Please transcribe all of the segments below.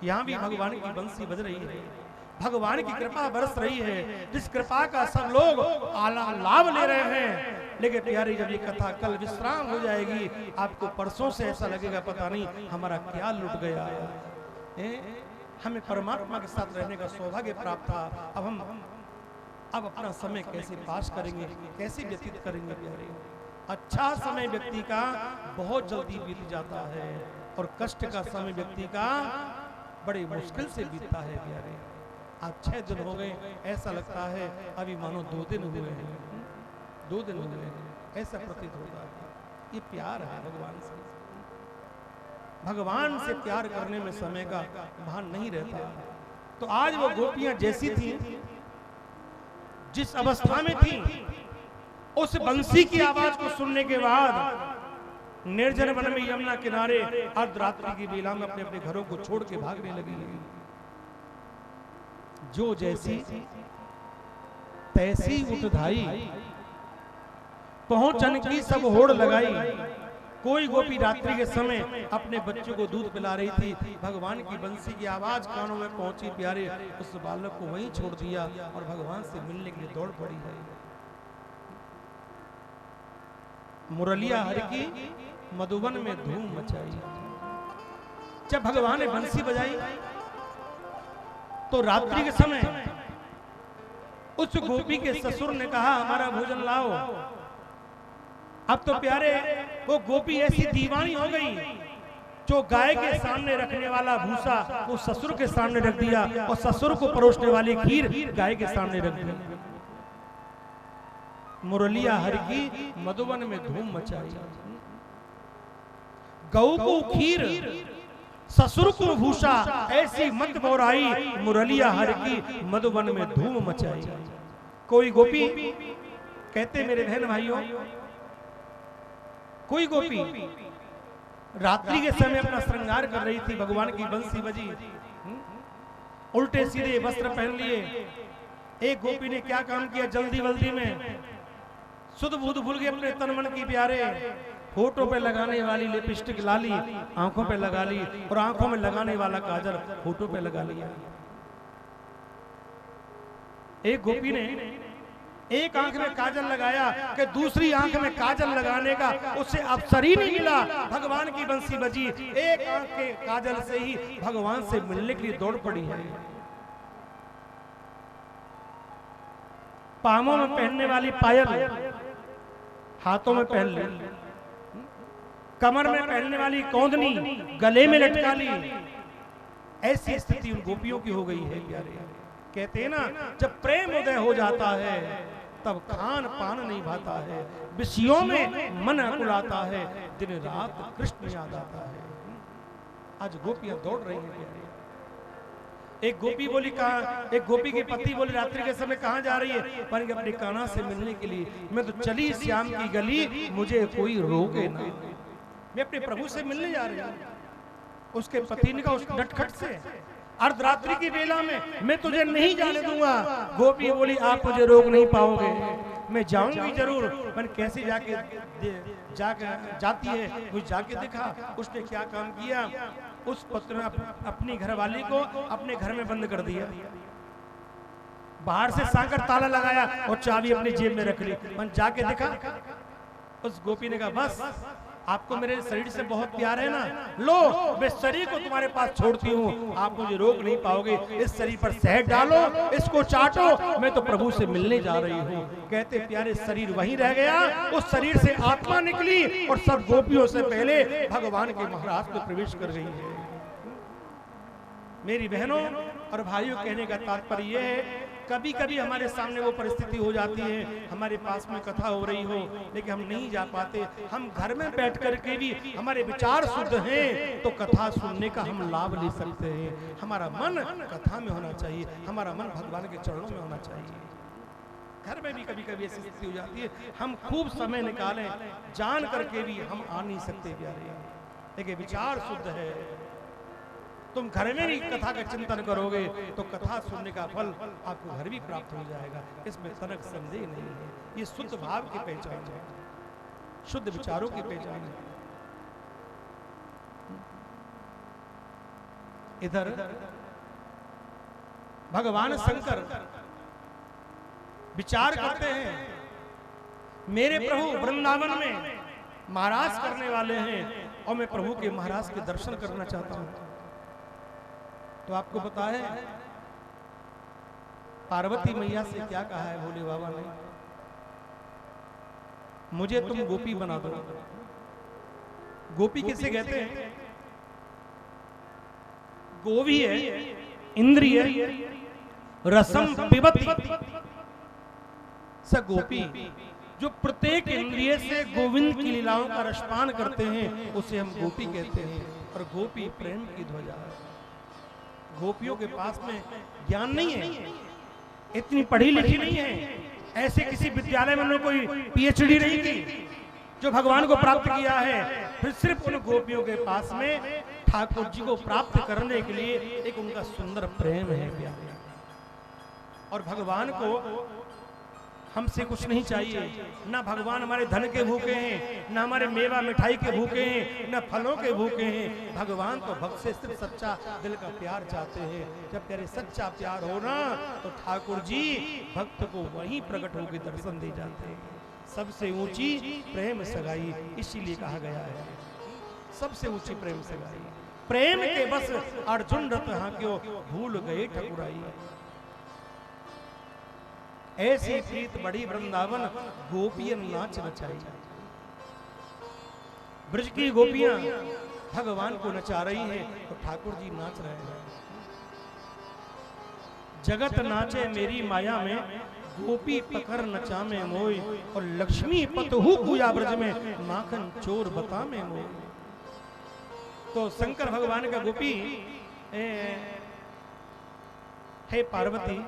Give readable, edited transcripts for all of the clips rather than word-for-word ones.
यहाँ भी भगवान की बंसी बज रही है, भगवान की कृपा बरस रही है, जिस कृपा का सब लोग आला लाभ ले रहे हैं। लेकिन प्यारी, जब ये कथा कल विश्राम हो जाएगी, आपको परसों से ऐसा लगेगा पता नहीं हमारा क्या लुट गया। हमें परमात्मा के साथ रहने का सौभाग्य प्राप्त था, अब अपना समय कैसे पास करेंगे, कैसे व्यतीत करेंगे प्यारे। अच्छा समय व्यक्ति का बहुत जल्दी बीत जाता है और कष्ट का समय व्यक्ति का बड़ी मुश्किल से बीतता है प्यारे। आज 6 दिन हो गए, ऐसा लगता है अभी मानो 2 दिन हुए हैं, 2 दिन हुए हैं, ऐसा प्रतीत होता है। ये प्यार है भगवान से, भगवान से प्यार करने में समय का भान नहीं रहता। तो आज वो गोपियां जैसी थी, जिस अवस्था में थी, उस बंसी की आवाज को सुनने के बाद निर्जन वन में यमुना किनारे अर्धरात्रि की बेला में अपने अपने घरों को छोड़ के भागने लगी। जो जैसी तैसी उठधाई, पहुंचन की सब होड़ लगाई। कोई गोपी रात्रि के समय अपने बच्चों को दूध पिला रही थी, भगवान की बंसी की आवाज कानों में पहुंची प्यारे, उस बालक को वहीं छोड़ दिया और भगवान से मिलने के लिए दौड़ पड़ी है। मुरलिया हर की मधुबन में धूम मचाई। जब भगवान ने बंसी बजाई तो रात्रि के समय उस गोपी के ससुर ने कहा, हमारा भोजन लाओ। अब तो प्यारे वो गोपी ऐसी दीवानी हो गई, जो गाय के सामने रखने वाला भूसा वो ससुर के सामने रख दिया और ससुर को परोसने वाली खीर गाय के सामने रख दी। मुरलिया हर की मधुबन में धूम मचाई। गऊ को खीर, ससुर को भूसा, ऐसी मत बोराई, मुरलिया हर की मधुबन में धूम मचाई। कोई गोपी कहते, मेरे बहन भाइयों, कोई गोपी रात्रि के समय अपना श्रृंगार कर रही थी, भगवान की बंसी बजी, उल्टे सीधे वस्त्र पहन लिए। एक गोपी ने क्या काम किया, जल्दी जल्दी में सुध बुध भूल गए अपने तन मन की प्यारे, होठों पे लगाने वाली लिपस्टिक ला ली, आंखों पे लगा ली, और आंखों में लगाने वाला काजल होठों पे लगा लिया। एक गोपी ने एक आंख में काजल लगाया कि दूसरी आंख में काजल लगाने का उसे अवसर ही नहीं मिला। भगवान की बंसी बजी, एक आंख के काजल से ही भगवान से मिलने के लिए दौड़ पड़ी है। पांवों में पहनने वाली पायल हाथों में पहन ली, कमर में पहनने वाली कौंदनी गले में लटका ली। ऐसी स्थिति उन गोपियों की हो गई है प्यारे। कहते हैं ना, जब प्रेम उदय हो जाता है तब खान पान नहीं भाता है, विषयों में मन अकुलाता है, दिन रात कृष्ण याद आता है। आज गोपियां दौड़ रही हैं प्यारे। एक गोपी बोली, कहा, एक गोपी के पति बोले, रात्रि के समय कहां जा रही है? पर अपने कान्हा से मिलने के लिए। मैं तो चली श्याम की गली, मुझे कोई रोके ना, मैं अपने प्रभु से मिलने जा रही हूं। उसके पति ने कहा उस नटखट से, अर्धरात्रि की बेला में मैं तुझे नहीं जाने दूंगा। गोपी बोली, आप मुझे रोक नहीं पाओगे, मैं जाऊंगी जरूर। मैंने कैसे जाती है, मुझे जाके देखा। उसने क्या काम किया, उस पत्र ने अपनी घरवाली को अपने घर में बंद कर दिया, बाहर से सांकर ताला लगाया और चाबी अपनी जेब में रख ली। मैंने जाके देखा, उस गोपी ने कहा, बस आपको मेरे शरीर से बहुत प्यार है ना, लो मैं शरीर को तुम्हारे पास छोड़ती हूँ, आप मुझे रोक नहीं पाओगे। इस शरीर पर शहद डालो, इसको चाटो, मैं तो प्रभु से मिलने जा रही हूँ। कहते प्यारे, शरीर वहीं रह गया, उस शरीर से आत्मा निकली और सब गोपियों से पहले भगवान के महाराज में प्रवेश कर गई है। मेरी बहनों और भाइयों, कहने का तात्पर्य यह है, कभी कभी हमारे सामने वो परिस्थिति हो जाती है, हमारे पास में कथा हो रही हो लेकिन हम नहीं जा पाते। हम घर में बैठ करके भी हमारे विचार शुद्ध हैं तो कथा सुनने का हम लाभ ले सकते हैं। हमारा मन कथा में होना चाहिए, हमारा मन भगवान के चरणों में होना चाहिए। घर में भी कभी कभी ऐसी स्थिति हो जाती है, हम खूब समय निकालें, जान करके भी हम आ नहीं सकते प्यारे। देखिए, विचार शुद्ध है, तुम घर में भी कथा का चिंतन करोगे तो कथा सुनने का फल आपको घर भी प्राप्त हो जाएगा, इसमें तनक संदेह नहीं है। ये शुद्ध भाव की पहचान है, शुद्ध विचारों की पहचान है। इधर भगवान शंकर विचार करते हैं, मेरे प्रभु वृंदावन में महाराज करने वाले हैं और मैं प्रभु के महाराज के दर्शन करना चाहता हूं। तो आपको पता है पार्वती मैया से क्या कहा है भोले बाबा ने, मुझे तुम गोपी बना दो। गोपी किसे कहते हैं? गोवी है, इंद्रिय, रसम पिबती स गोपी, जो प्रत्येक इंद्रिय से गोविंद की लीलाओं का रसपान करते हैं उसे हम गोपी कहते हैं। और गोपी प्रेम की ध्वजा है। गोपियों के पास में ज्ञान नहीं है, इतनी पढ़ी लिखी नहीं है, ऐसे किसी विद्यालय में उन्होंने कोई पीएचडी नहीं की जो भगवान को प्राप्त किया है। फिर सिर्फ उन गोपियों के पास में ठाकुर जी को प्राप्त करने के लिए एक उनका सुंदर प्रेम है, प्यार। और भगवान को हमसे कुछ नहीं चाहिए, ना भगवान हमारे धन के भूखे हैं, ना हमारे मेवा मिठाई के भूखे हैं, ना फलों के भूखे हैं। भगवान तो भक्त से सिर्फ सच्चा दिल का प्यार चाहते हैं। जब तेरे सच्चा प्यार हो ना तो ठाकुर जी भक्त को वहीं प्रकट होकर दर्शन दे जाते हैं। सबसे ऊंची प्रेम सगाई, इसीलिए कहा गया है सबसे ऊंची प्रेम सगाई। प्रेम के बस अर्जुन रत हांक्यो, भूल गए ठकुराई। ऐसी प्रीत बड़ी वृंदावन, गोपियन नाच नचाई। ब्रज की गोपियां भगवान को नचा रही हैं तो ठाकुर जी नाच रहे हैं। जगत नाचे मेरी माया में, गोपी पकड़ नचा में मोय। और लक्ष्मी पतहु पूजा ब्रज में, माखन चोर बता में मोय। तो शंकर भगवान का गोपी, हे पार्वती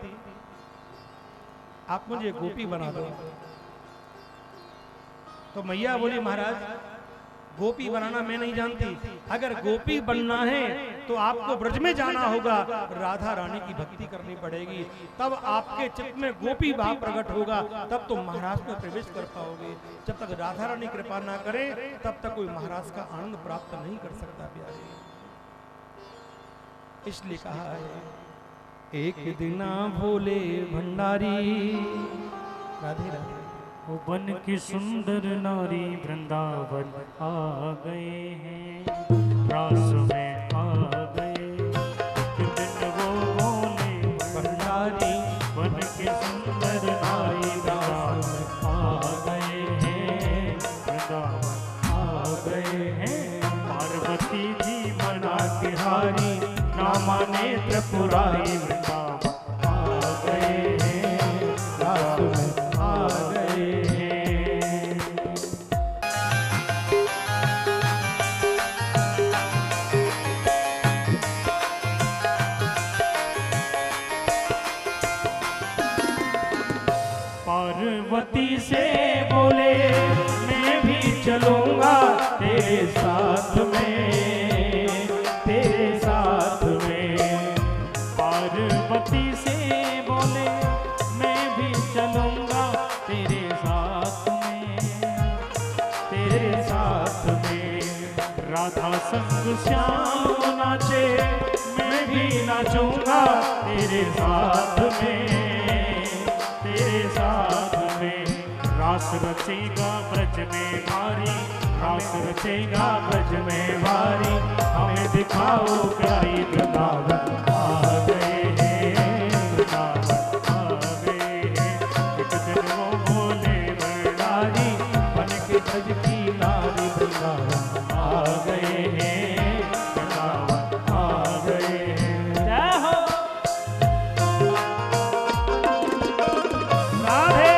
आप मुझे गोपी बना दो। तो मैया बोली महाराज गोपी बनाना मैं नहीं जानती, अगर गोपी बनना है तो आपको ब्रज में जाना होगा, राधा रानी की भक्ति करनी पड़ेगी, तब आपके चित्त में गोपी भाव प्रकट होगा, तब तो महाराज में प्रवेश कर पाओगे। जब तक राधा रानी कृपा ना करे तब तक कोई महाराज का आनंद प्राप्त नहीं कर सकता प्यारे। इसलिए कहा है एक दिना भोले भंडारी, राधे राधे। वो बन की सुंदर नारी वृंदावन आ गए हैं, रास में आ गए। एक दिन वो भोले भंडारी बन की सुंदर नारी वृंदावन आ गए हैं, वृंदावन आ गए हैं। पार्वती जी मना के हारी, ना माने त्रिपुरारी, वृंदावन आ गए हैं, रास में आ गए हैं। पार्वती से बोले मैं भी चलूंगा तेरे साथ में, तेरे साथ में। पार्वती से बोले मैं भी चलूंगा तेरे साथ में, तेरे साथ में। राधा संग श्याम नाचे मैं भी नाचूंगा तेरे साथ में, तेरे साथ में। रास रचेगा ब्रज में भारी, रास रचेगा ब्रज में भारी। हमें दिखाओ कलाई वृंदावन आ गए हैं, वृंदावन आ गए हैं। एक दिन वो भोले भंडारी बन के ब्रज की नारी, वृंदावन आ गए हैं, वृंदावन आ गए हैं। जय हो राधे।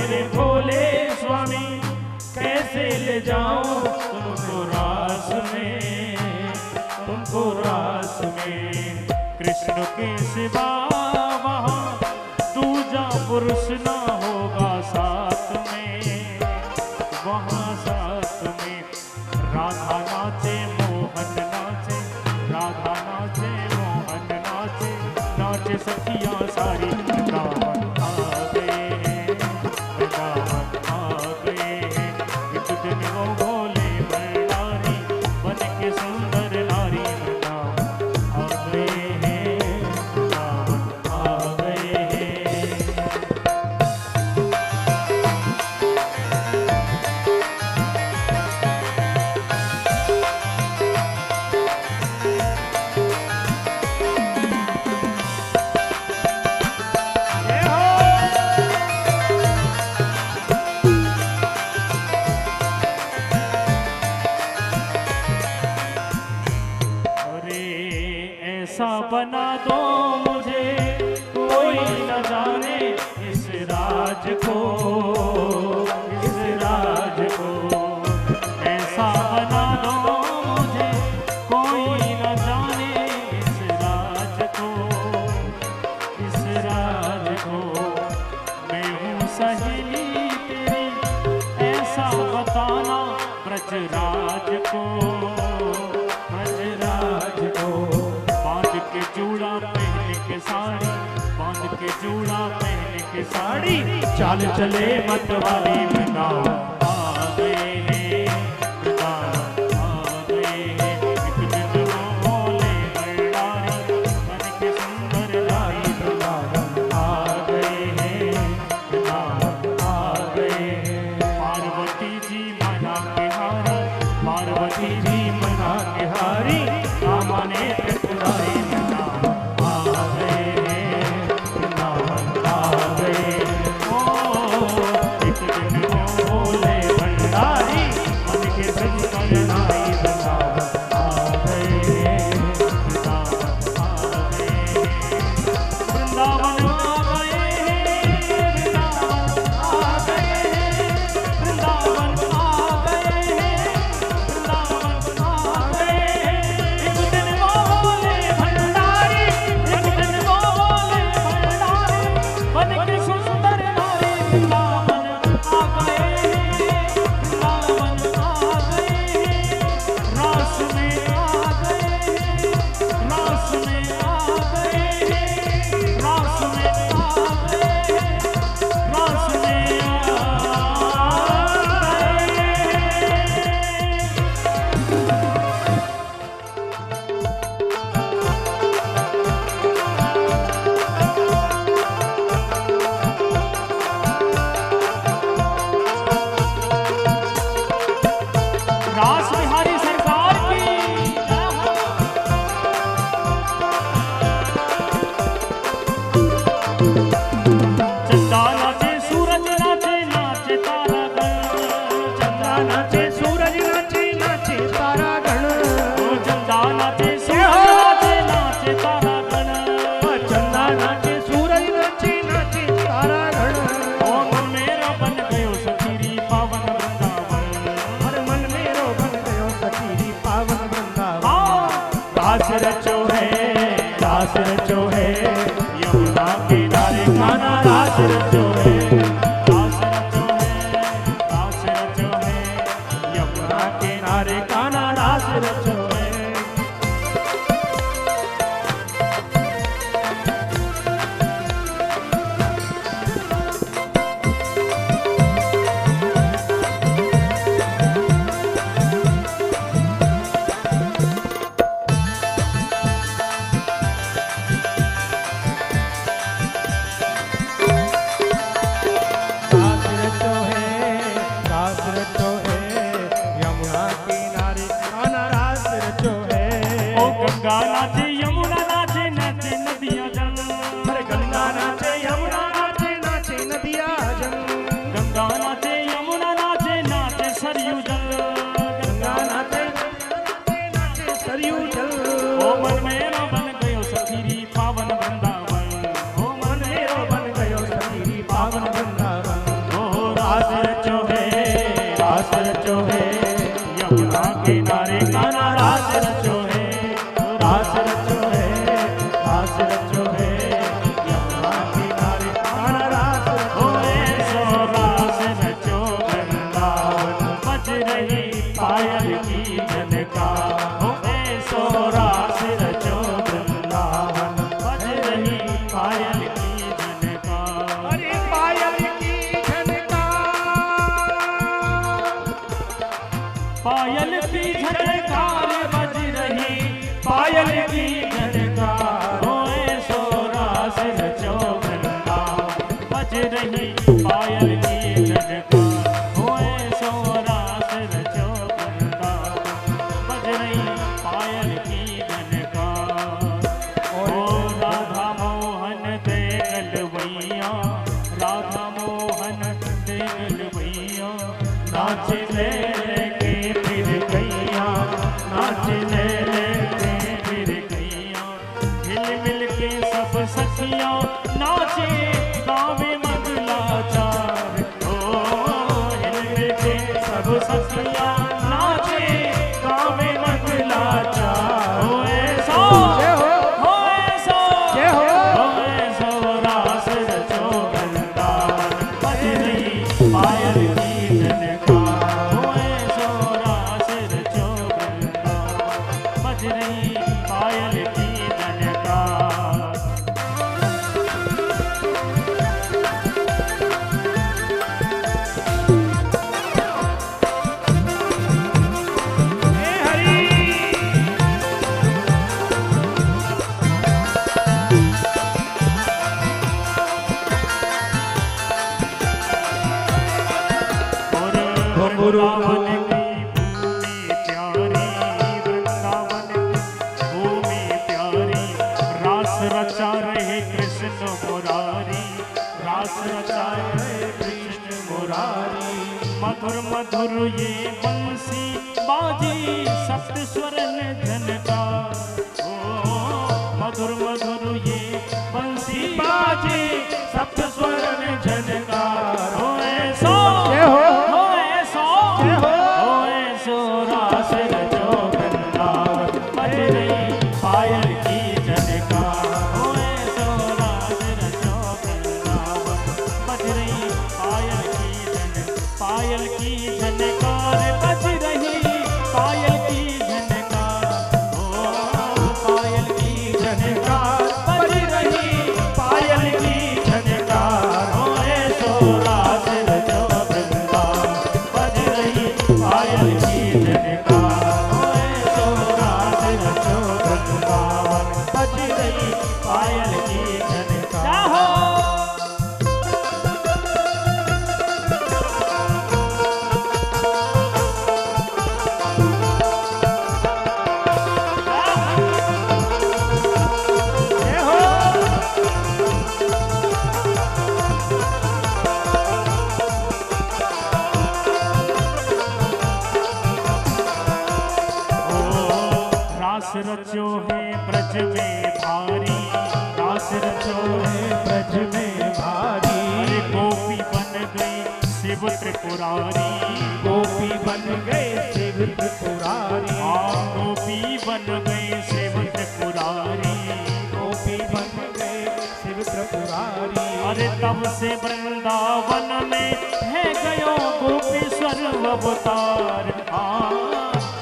मेरे भोले स्वामी कैसे ले जाऊं तुमको रास में, तुमको रास में। कृष्ण के सिवा वहाँ दूजा पुरुष ना होगा साथ में, वहाँ साथ में। राधा नाचे मोहन नाचे, राधा नाचे मोहन नाचे, नाचे सखियाँ सारी। वृंदावन आ गए हैं, वृंदावन आ गए हैं। एक दिन वो भोले भंडारी बन के सुंदर नारी। वृंदावन आ गए हैं, वृंदावन आ गए हैं। ऐसा बना दो मुझे कोई न जाने इस राज को, इस राज को। ऐसा बना दो मुझे कोई न जाने इस राज को, इस राज को। मैं हूँ सहेली तेरी ऐसा बताना ब्रजराज को, ब्रजराज को। बांध के चूड़ा पहन के साड़ी, बांध के चूड़ा पहन के साड़ी, चाल चले मत वाली। वृंदावन आ गए हैं, वृंदावन आ गए हैं। एक दिन वो भोले भंडारी बन के सुंदर नारी। वृंदावन आ गए हैं, वृंदावन आ गए हैं। पार्वती जी मना के हारी, पार्वती जी मना के हारी, रामा ने त्रिपुरारी। वृंदावन आ गए हैं, वृंदावन आ गए हैं। ओ एक दिन वो भोले भंडारी बन के सुंदर नारी। वृंदावन आ गए हैं, वृंदावन आ गए हैं। वृंदावन आ गए हैं, वृंदावन आ गए हैं। वृंदावन आ गए हैं, वृंदावन आ गए हैं। एक दिन वो भोले भंडारी, एक दिन वो भोले भंडारी बन के सुंदर नारी। वृंदावन आ गए हैं, वृंदावन आ गए हैं। रास में आ गए हैं, रास में आ गए हैं। रास में आ गए हैं, रास में आ गए हैं। रास बिहारी सरकार की जय हो। चंदा नाचे सूरज नाचे, नाचे तारा गण। चंदा नाचे सूरज नाचे नाचे तारा गण। चंदा नाचे सूरज नाचे, नाचे तारा गण। चंदा नाचे सूरज नाचे नाचे तारा गण। ओ मन मेरा बन गयो सखीरी पावन वृंदावन। हर मन मेरो बन गयो सखीरी पावन वृंदावन। दास रचो है, दास रचो है, यमुना किनारे कान्हा दास रचो है। दास रचो है, दास रचो है, यमुना किनारे कान्हा दास रचो है। गंगा नाचे यमुना नाचे, नाचे नदियाँ जल। अरे गंगा नाचे यमुना नाचे नाचे नदिया जल। गंगा नाचे यमुना नाचे, नाचे सरयू जल। गंगा नाचे नाचे सरयू जल। ओ मन मेरा बन गयो सखीरी पावन वृंदावन। ओ मन मेरो बन गयो सखीरी पावन वृंदावन। ओ रास रचो है, रास रचो है, यमुना किनारे कान्हा रास रचो है, रास रचो है, रास रचो है, यमुना किनारे कान्हा रास रचो है। सो रास रचो वृंदावन बज रही पायल की झनकार, सो रास रचो वृंदावन बज रही पायल की झनकार। अरे पायल की झनकार, पायल की झनकार बज रही पायल की झनकार, होए सो रास रचो वृंदावन बज रही पायल की झनकार, होए सो रास रचो वृंदावन बज रही पायल की झनकार। ओ राधा मोहन दे गलवैया, राधा मोहन दे गलवैया, नाच ले के फिर गैया, नाच ले के फिर गैया, हिल मिल के सब सखियां नाचे गावे मंगलाचार, ओ हिल मिल के सब सखियां नाचे गावे मंगलाचार, ओ ऐसा जय हो, हो ऐसा जय हो। होए सो रास रचो वृंदावन बज रही पायल की झनकार, होए सो रास रचो वृंदावन बज रही पायल की झनकार। हे हरि, और वृंदावन की भूमि प्यारी, वृंदावन की भूमि प्यारी, रास रचा रहे कृष्ण मुरारी, रास रचा रहे कृष्ण मुरारी, मधुर मधुर ये बंसी बाजी सप्त स्वर ने झनकार, ओ मधुर मधुर ये बंसी बाजी सप्त स्वर ने झनकार, हो ऐसा जय हो, होए सो जय हो। होए सो रास रचो वृंदावन बज रही पायल की झनकार, होए सो रास रचो वृंदावन बज रही पायल की पायल की झनकार बज रही पायल की झनकार, ओ पायल की झनकार बज रही पायल की झनकार, होए सो रास रचो वृंदावन बज रही पायल की झनकार, होए सो रास रचो वृंदावन बज रही पायल की झनकार। जय हो। रास रचो है ब्रज में भारी, रास रचो है ब्रज में भारी, अरे गोपी बन गई शिव त्रिपुरारी, गोपी बन गए शिव त्रिपुरारी, हाँ गोपी बन गई शिव त्रिपुरारी, गोपी बन गए शिव त्रिपुरारी। अरे तब से वृंदावन में है गयो गोपीश्वर अवतार, हाँ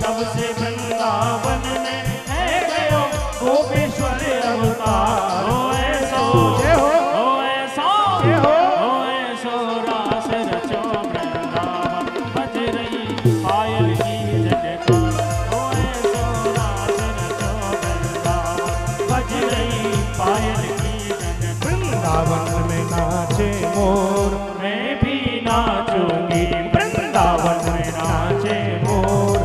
तब से वृंदावन में है गयो गोपीश्वर अवतार, हो ऐसो जय हो, हो ऐसो जय हो। हो ऐसो रास रचो वृंदावन बज रही पायल की झनकार, हो ऐसो रास रचो वृंदावन बज रही पायल की झनकार। वृंदावन में नाचे मोर, मैं भी नाचूंगी वृंदावन में नाचे मोर,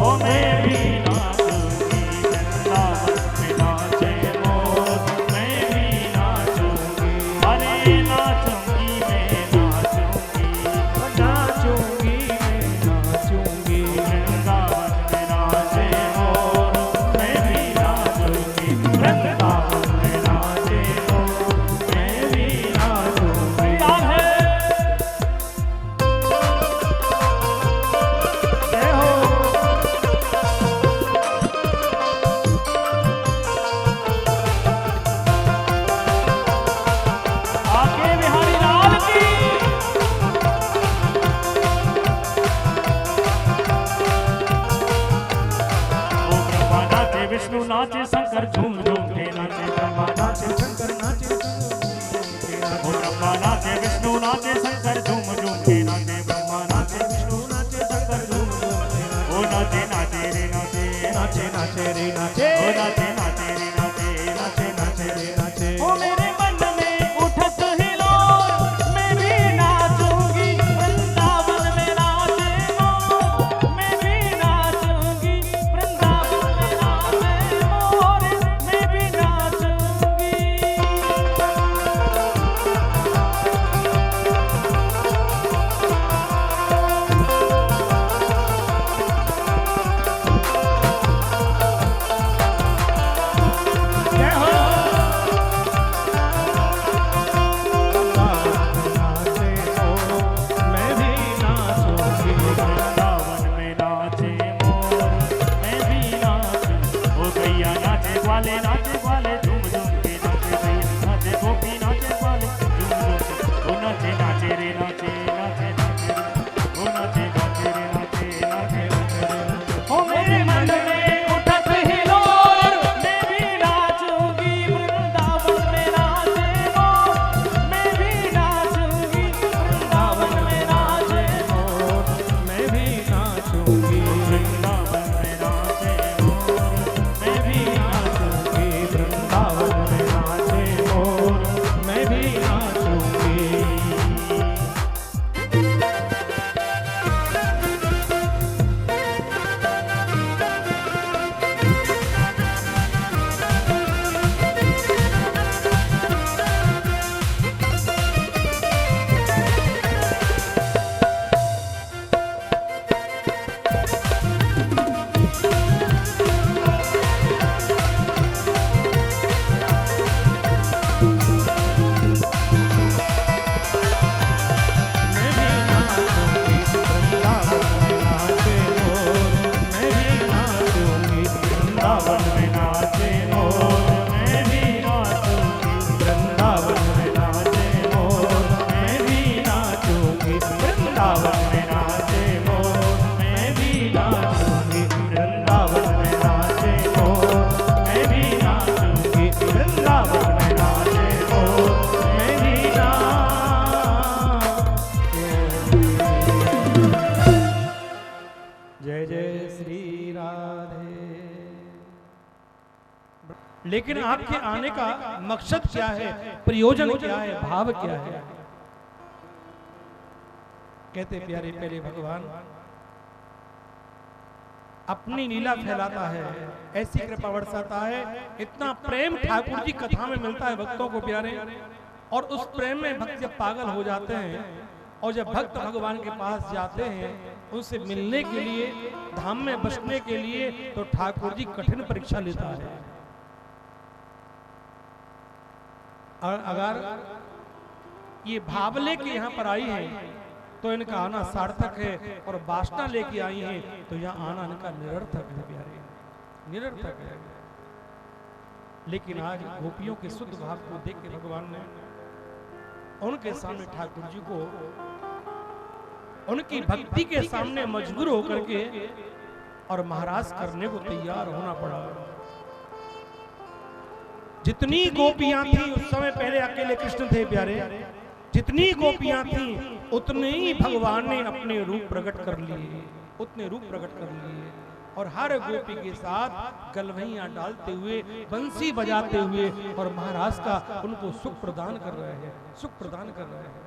नाचे शंकर झूम झूम के नाचे ब्रह्मा नाचे शंकर नाचे ओ ब्रह्मा नाचे विष्णु नाचे शंकर झूम झूम के नाचे ब्रह्मा नाचे विष्णु नाचे शंकर झूम झूम के ओ नाचे नाचे रे नाचे नाचे नाचे रे नाचे ओ नाचे नाचे रे नाचे नाचे नाचे रे नाचे ओ मेरे मन में उठत हिलोर मैं भी नाचूंगी वृंदावन में नाचे मोर मैं भी नाचूंगी वृंदावन में नाचे मोर मैं भी नाचूंगी जय हो मैं भी नाचूंगी वृंदावन में नाचे मोर मैं भी नाचूं ओ गैया नाचे ग्वाले झूम झूम के नाचे गैया नाचे गोपी नाचे ग्वाले झूम झूम के ओ नाचे नाचे रे नाचे नाचे नाचे रे ओ नाचे नाचे रे नाचे नाचे नाचे रे ओ मेरे मन में उठत हिलोर मैं भी नाचूंगी वृंदावन में नाचे मोर मैं भी नाचूंगी वृंदावन में नाचे मोर मैं भी नाचूंगी वृंदावन में नाचे मोर मैं भी नाचूंगी वृंदावन में नाचे मोर मैं भी नाचूंगी मैं भी नाचूंगी वृंदावन में नाचे मोर मैं भी नाचूंगी वृंदावन में नाचे मोर मैं भी नाचूंगी वृंदावन में नाचे मोर मैं भी नाचूंगी वृंदावन में नाचे मोर मैं भी नाचूंगी वृंदावन में नाचे मोर मैं भी नाचूंगी वृंदावन में नाचे मोर मैं भी जय जय श्री राधे। लेकिन आपके आने का मकसद क्या है, प्रयोजन क्या है, भाव क्या है? कहते प्यारे पहले भगवान अपनी लीला फैलाता है, ऐसी कृपा बरसाता है, इतना प्रेम ठाकुर जी कथा में मिलता है भक्तों को प्यारे, और उस प्रेम में भक्त जब पागल हो जाते हैं और जब भक्त भगवान के पास जाते हैं उनसे मिलने के लिए, धाम में बसने के लिए, तो ठाकुर जी कठिन परीक्षा लेता है। और अगर ये भाव लेके यहाँ पर आई है तो इनका आना सार्थक है, और वासना लेके आई है तो यहाँ आना इनका निरर्थक है प्यारे, निरर्थक है। लेकिन आज गोपियों के शुद्ध भाव को देख के भगवान ने उनके सामने ठाकुर जी को उनकी भक्ति के सामने मजबूर होकर के और महाराज करने को तैयार होना पड़ा। जितनी गोपियां थी उस समय, पहले अकेले कृष्ण थे प्यारे, जितनी गोपियां थी उतने ही भगवान ने अपने रूप प्रकट कर लिए, उतने रूप प्रकट कर लिए, और हर गोपी के साथ गलवैयां डालते हुए, बंसी बजाते हुए और महाराज का उनको सुख प्रदान कर रहे हैं, सुख प्रदान कर रहे हैं।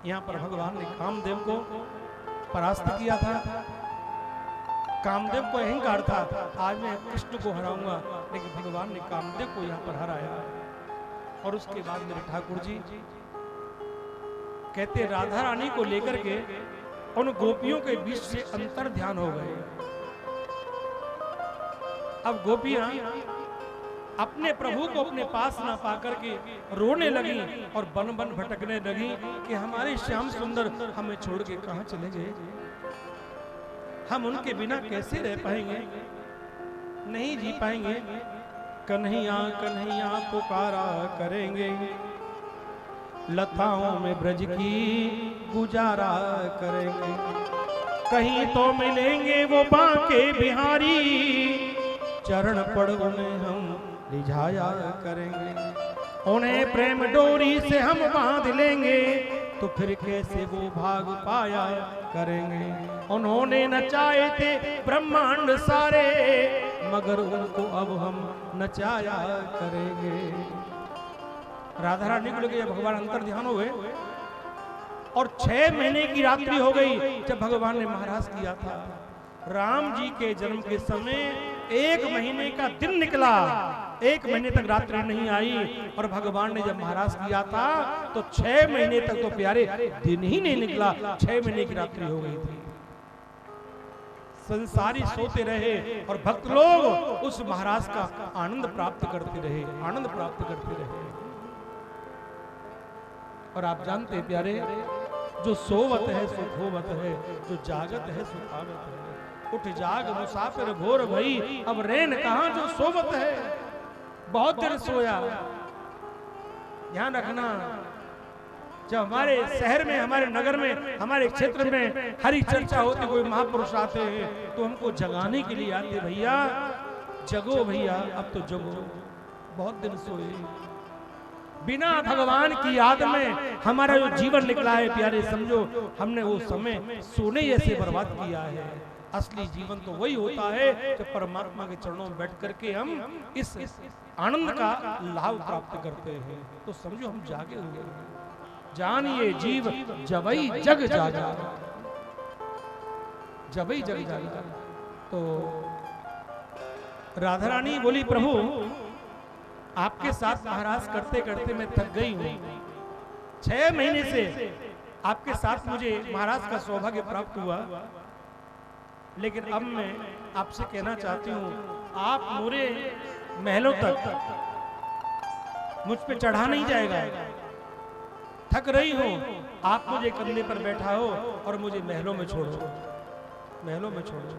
यहाँ पर भगवान ने कामदेव को परास्त किया था। कामदेव को अहंकार था, आज मैं कृष्ण को हराऊंगा, लेकिन भगवान ने कामदेव को यहाँ पर हराया। और उसके बाद मेरे ठाकुर जी कहते राधा रानी को लेकर के उन गोपियों के बीच से अंतर ध्यान हो गए। अब गोपियां अपने प्रभु को अपने पास ना पाकर के रोने लगी और बन बन भटकने लगी कि हमारे श्याम सुंदर हमें छोड़ के कहां चले गए, हम उनके बिना कैसे रह पाएंगे, नहीं जी पाएंगे। कन्हैया कन्हैया पुकारा करेंगे, लताओं में ब्रज की गुजारा करेंगे, कहीं तो मिलेंगे वो बांके बिहारी, चरण पड़ उन्हें हम रिझाया करेंगे। उन्हें प्रेम डोरी से हम बांध लेंगे तो फिर कैसे वो भाग पाया करेंगे। उन्होंने नचाए थे ब्रह्मांड सारे मगर उनको अब हम नचाया करेंगे। राधा रानी को लेकर भगवान अंतर ध्यान हुए और 6 महीने की रात्रि हो गई जब भगवान ने महाराज किया था। राम जी के जन्म के समय 1 महीने का दिन निकला, 1 महीने तक रात्रि नहीं आई और भगवान ने जब महाराज किया था तो 6 महीने तक तो प्यारे दिन ही नहीं निकला, 6 महीने की रात्रि हो गई थी। संसारी सोते रहे और भक्त लोग उस महाराज का आनंद प्राप्त करते रहे, आनंद प्राप्त करते रहे। और आप जानते प्यारे, जो सोवत है सो खोवत है, जो जागत है सो पावत है। उठ जाग मुसाफिर भोर भई, अब रैन कहां जो सोवत है। बहुत देर सोया। ध्यान रखना, जब हमारे शहर में, हमारे नगर में, हमारे क्षेत्र में हरी चर्चा होती, कोई महापुरुष आते हैं तो हमको जगाने के लिए आते, भैया जगो भैया, अब तो जगो। बहुत दिन सोए। बिना भगवान की याद में हमारा जो जीवन निकला है प्यारे, समझो हमने वो समय सोने जैसे बर्बाद किया है। असली जीवन तो वही होता है जब परमात्मा के चरणों में बैठ करके हम इस आनंद का लाभ प्राप्त करते हैं। तो समझो हम जागे हुए हैं। जानिए जीव जबई जग जागा, जबई जग जागा। तो राधा रानी बोली, प्रभु आपके साथ महाराज करते करते मैं थक गई हूं। 6 महीने से आपके साथ मुझे महाराज का सौभाग्य प्राप्त हुआ, लेकिन अब मैं आपसे कहना चाहती हूं, आप मोरे महलों तक मुझ पे चढ़ा नहीं जाएगा। थक रही हो, आप मुझे कंधे पर बैठा हो और मुझे महलों में छोड़ो, महलों में छोड़ो।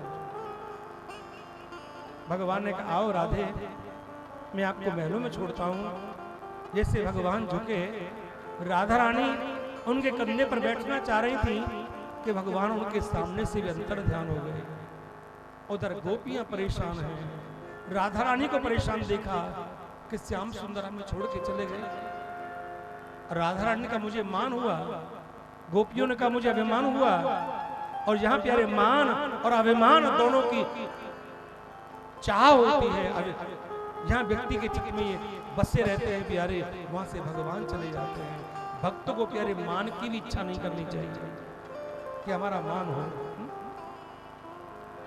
भगवान ने कहा, आओ राधे, मैं आपको महलों में छोड़ता हूं। जैसे भगवान झुके, राधा रानी उनके कंधे पर बैठना चाह रही थी कि भगवान उनके सामने से भी अंतर ध्यान हो गए। उधर गोपियां परेशान हैं। राधा रानी को परेशान देखा कि श्याम सुंदर हमें छोड़ के चले गए। राधा रानी का मुझे मान हुआ, गोपियों ने कहा मुझे अभिमान हुआ। और यहाँ प्यारे मान और अभिमान दोनों की चाह होती है। यहाँ व्यक्ति के चित्त में ये बसे रहते हैं प्यारे, वहां से भगवान चले जाते हैं। भक्तों को प्यारे मान की भी इच्छा नहीं करनी चाहिए कि हमारा मान हो।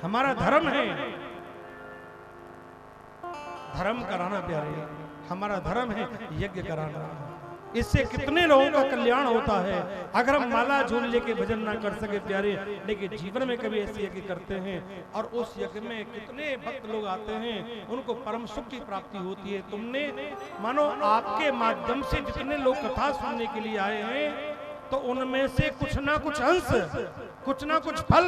हमारा धर्म है धर्म कराना प्यारे, हमारा धर्म है यज्ञ कराना। इससे कितने लोगों का कल्याण होता है। अगर हम माला झूल लेके भजन ना कर सके प्यारे, लेकिन जीवन में कभी ऐसे यज्ञ करते हैं और उस यज्ञ में कितने भक्त लोग आते हैं, उनको परम सुख की प्राप्ति होती है। तुमने मानो आपके माध्यम से जितने लोग कथा सुनने के लिए आए हैं, तो उनमें से कुछ ना कुछ अंश, कुछ ना कुछ फल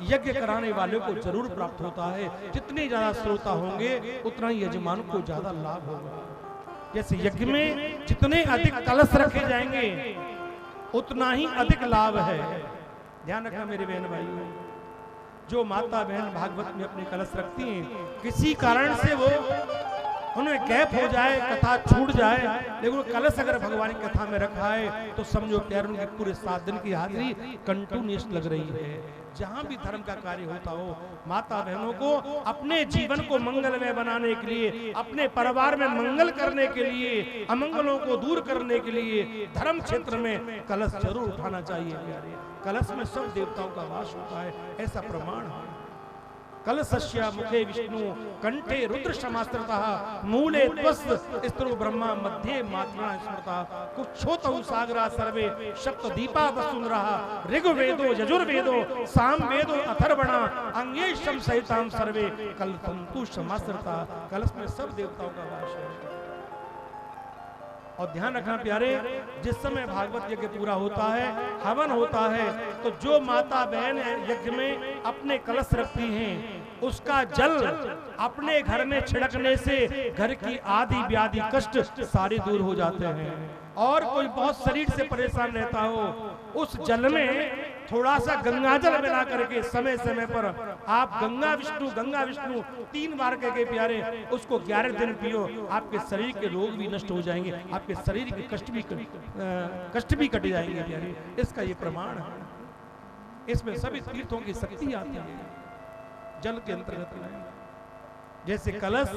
यज्ञ कराने वाले को जरूर प्राप्त होता है। जितने ज्यादा श्रोता होंगे उतना ही यजमान को ज्यादा लाभ होगा। जैसे यज्ञ में जितने अधिक कलश रखे जाएंगे उतना ही अधिक लाभ है। ध्यान रखना मेरे बहन भाइयों, जो माता बहन भागवत में अपने कलश रखती हैं, किसी कारण से वो उनमें गैप हो जाए, कथा छूट जाए, लेकिन कलश अगर भगवान की कथा में रखा है तो समझो प्यार उनके पूरे 7 दिन की हाजिरी कंटिन्यूअस लग रही है। जहां भी धर्म का कार्य होता हो, माता बहनों को अपने जीवन को मंगलमय बनाने के लिए, अपने परिवार में मंगल करने के लिए, अमंगलों को दूर करने के लिए धर्म क्षेत्र में कलश जरूर उठाना चाहिए प्यारे। कलश में सब देवताओं का वास होता है, ऐसा प्रमाण है। कलशस्य मुखे विष्णु कंठे रुद्र समास्त्रतः मूले त्वस्य स्त्रो ब्रह्मा मध्ये मात्रा स्मृता कुक्षोतौ सागरा सर्वे सप्त दीपा वसुंधरः ऋग्वेदो यजुर्वेदो सामवेदो अथर्वणा अंगेशम सहिताम सर्वे कलसंतु समास्त्रता। कलश में सब देवताओं का वास है। और ध्यान रखना प्यारे, जिस समय भागवत यज्ञ पूरा होता है, हवन होता है, तो जो माता बहन यज्ञ में अपने कलश रखती हैं, उसका जल अपने घर में छिड़कने से घर की आदि व्याधि कष्ट सारे दूर हो जाते हैं। और कोई बहुत शरीर से परेशान रहता हो, उस जल में थोड़ा सा गंगाजल मिला करके समय समय पर आप गंगा विष्णु 3 बार कह के प्यारे उसको 11 दिन पियो, आपके शरीर के रोग भी नष्ट हो जाएंगे, आपके शरीर के कष्ट भी कट जाएंगे प्यारे। इसका ये प्रमाण है। इसमें सभी तीर्थों की शक्ति आती है जल के अंतर्गत में। जैसे कलश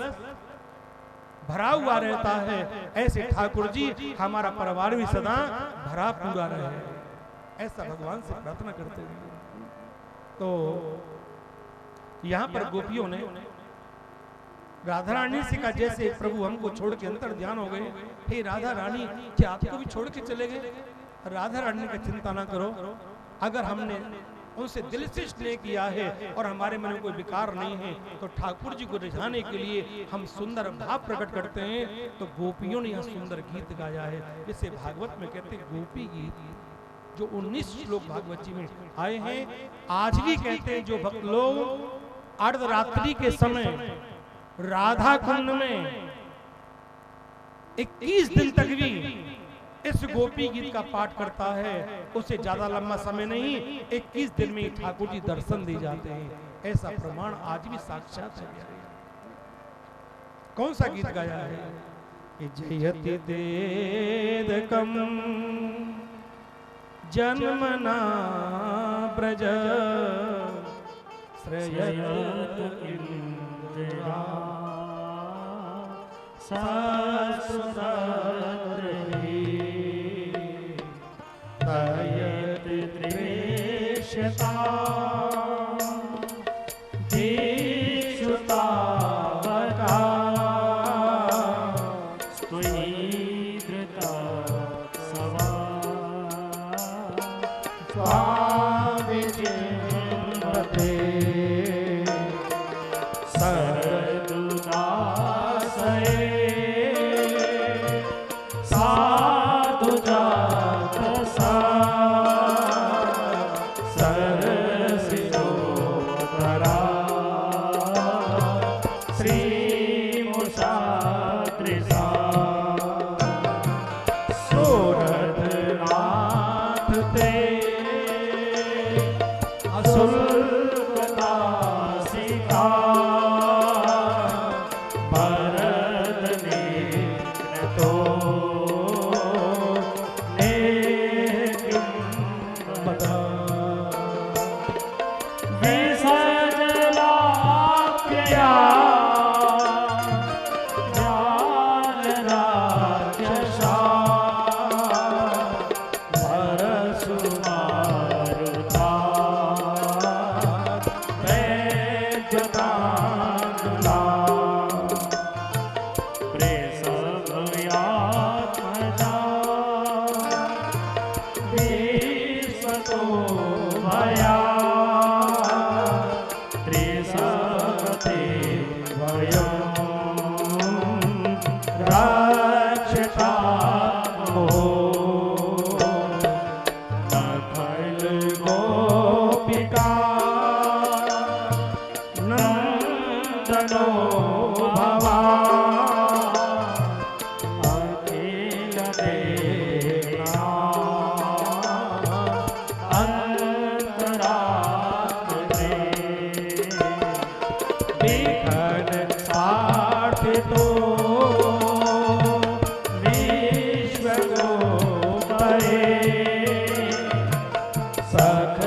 भरा हुआ रहता है, ऐसे ठाकुर जी हमारा परिवार भी सदा भरा पूरा रहे, ऐसा भगवान से प्रार्थना करते हैं। तो यहां पर गोपियों ने राधा रानी से कहा, जैसे प्रभु हमको छोड़ के अंतर ध्यान हो गए, हे राधा रानी क्या आपको भी छोड़ के चले गए? राधा रानी का चिंता ना करो, अगर हमने उनसे दिल से स्नेह किया है और हमारे मन में कोई विकार नहीं है तो ठाकुर जी को रिझाने के लिए हम सुंदर भाव प्रकट करते हैं। तो गोपियों ने यह सुंदर गीत गाया है, जिसे भागवत में कहते हैं गोपी गीत, जो 19 श्लोक भागवत जी में आए हैं। आज भी कहते हैं जो भक्त लोग अर्धरात्रि के समय राधा कुंड में 21 दिन तक भी इस गोपी गीत का पाठ करता है, उसे ज्यादा लंबा समय नहीं, 21 दिन में ठाकुर जी दर्शन दे जाते हैं। ऐसा प्रमाण आज भी साक्षात है। कौन सा गीत गाया है? जयति देदकम जन्मना ब्रज श्रेयत इंद्रा तयत त्रेषता दीक्षुता बका त्वयीदृता सवा स्वामी चिन्मते सरदुदासये साधु जात सा सरसिजोधरा श्रीमुषात्रिसा सूरधनाथ ते असुल्कदासिका भरतनेत्रतो नेकिंबदा विसजलाप्यया ज्ञानराजसा भरसुमारुता वैद्यतानुला प्रेसभयात्मजा विश्वतो भया त्रिसते वयं रक्षता हो नखल गोपिका नंदनो भवा अखिल देना अंतरात्मे विघ्न साधितो विश्व को परे सख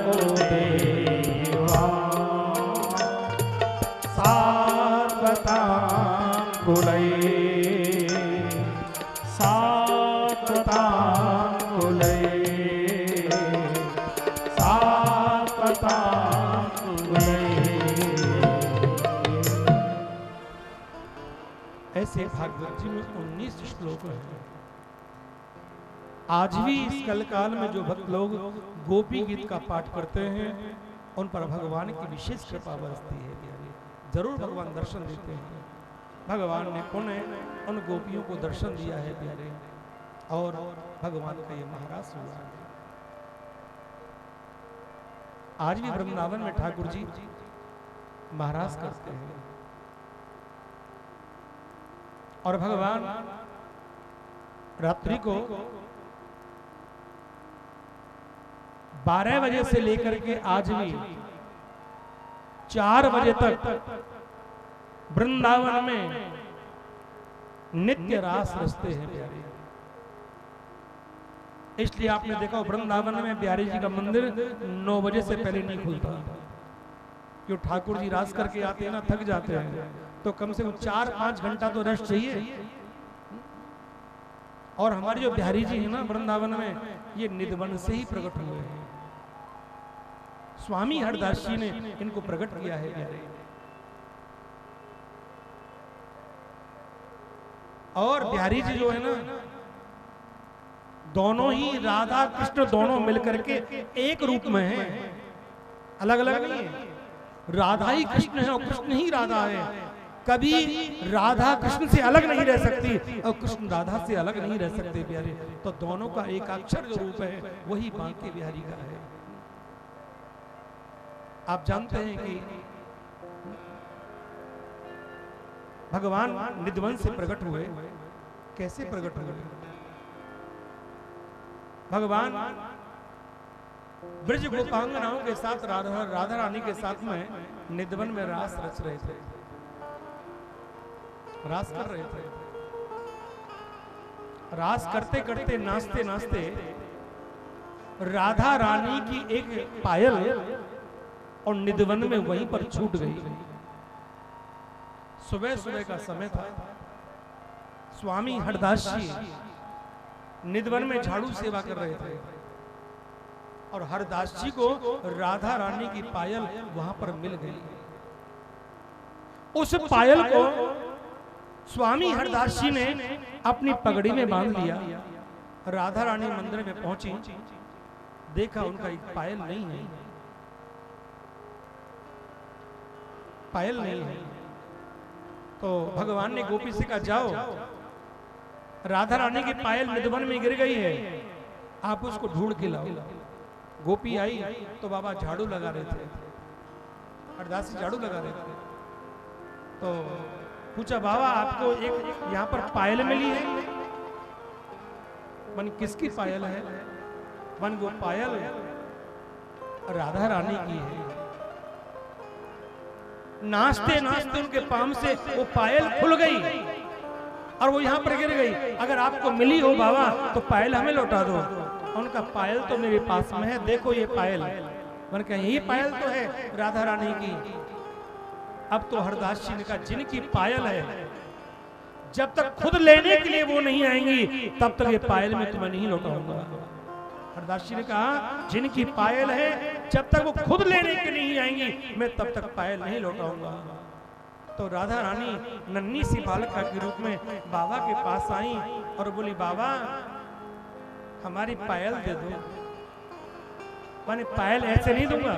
को देवा सात्वतांकुले सात्वतांकुले सात्वतांकुले। ऐसे भागवत जी में 19 श्लोक हैं। आज भी इस कलकाल में जो भक्त लोग गोपी गीत का पाठ करते हैं उन पर भगवान की विशेष कृपा बरसती है। जरूर भगवान दर्शन देते हैं। भगवान ने पुनः उन गोपियों को दर्शन दिया है प्यारे, और भगवान का ये महाराज हुआ है। आज भी वृंदावन में ठाकुर जी महाराज करते हैं, और भगवान रात्रि को 12 बजे से लेकर के आज भी 4 बजे तक वृंदावन में नित्य रास रचते हैं प्यारे। इसलिए आपने देखा वृंदावन में बिहारी जी का मंदिर 9 बजे से पहले नहीं खुलता, क्यों ठाकुर जी रास करके आते हैं ना, थक जाते हैं, तो कम से कम 4-5 घंटा तो रेस्ट चाहिए। और हमारे जो बिहारी जी हैं ना वृंदावन में, ये निधवन से ही प्रकट हुए हैं। स्वामी हरदास जी ने इनको प्रकट किया है प्यारे। और बिहारी जी जो है ना, दोनों ही राधा कृष्ण दोनों मिलकर के एक रूप में हैं, अलग अलग नहीं है। राधा ही कृष्ण है और कृष्ण ही राधा है। कभी राधा कृष्ण से अलग नहीं रह सकती और कृष्ण राधा से अलग नहीं रह सकते प्यारे। तो दोनों का एकाक्षर जो रूप है वही बांके बिहारी का है। आप जानते हैं कि भगवान निधवन से प्रकट हुए, कैसे प्रकट हुए? भगवान ब्रज गोपांगनाओं के साथ राधा रानी के साथ में निधवन में रास रच रहे थे, रास कर रहे थे। रास करते करते नाचते नाचते राधा रानी की एक पायल और निधवन में वहीं पर छूट गई। सुबह सुबह का समय था। स्वामी हरदास जी निधवन में झाड़ू सेवा कर रहे थे और हरदास जी को राधा रानी की पायल वहां पर मिल गई। उस पायल को स्वामी हरदास जी ने अपनी पगड़ी में बांध लिया। राधा रानी मंदिर में पहुंची, देखा उनका एक पायल नहीं है, पायल नहीं है। तो भगवान ने गोपी से कहा, जाओ राधा रानी की पायल निधवन में गिर गई है, आप उसको ढूंढ के लाओ। गोपी आई तो बाबा झाड़ू लगा रहे थे, हरदास जी झाड़ू लगा रहे थे। तो पूछा, बाबा आपको एक यहाँ पर पायल मिली है? मन किसकी पायल है? मन वो पायल राधा रानी की है। नाचते नाचते उनके पाम से वो पायल खुल गई और वो यहाँ पर गिर गई। अगर आपको मिली हो बाबा तो पायल हमें लौटा दो। उनका पायल तो मेरे पास में है, देखो ये पायल। मैंने कहा यही पायल तो है राधा रानी की। अब तो हरदास जी ने कहा, जिनकी पायल है जब तक खुद लेने के लिए वो नहीं आएंगी तब तक ये पायल मैं तुम्हें नहीं लौटाऊंगा। हरदास जी ने कहा, जिनकी पायल है जब तक वो खुद लेने के लिए नहीं आएंगी मैं तब तक पायल नहीं लौटाऊंगा। तो राधा रानी नन्ही सी बालिका के रूप में बाबा के पास आई और बोली, बाबा हमारी पायल दे दो। मैंने पायल ऐसे नहीं दूंगा।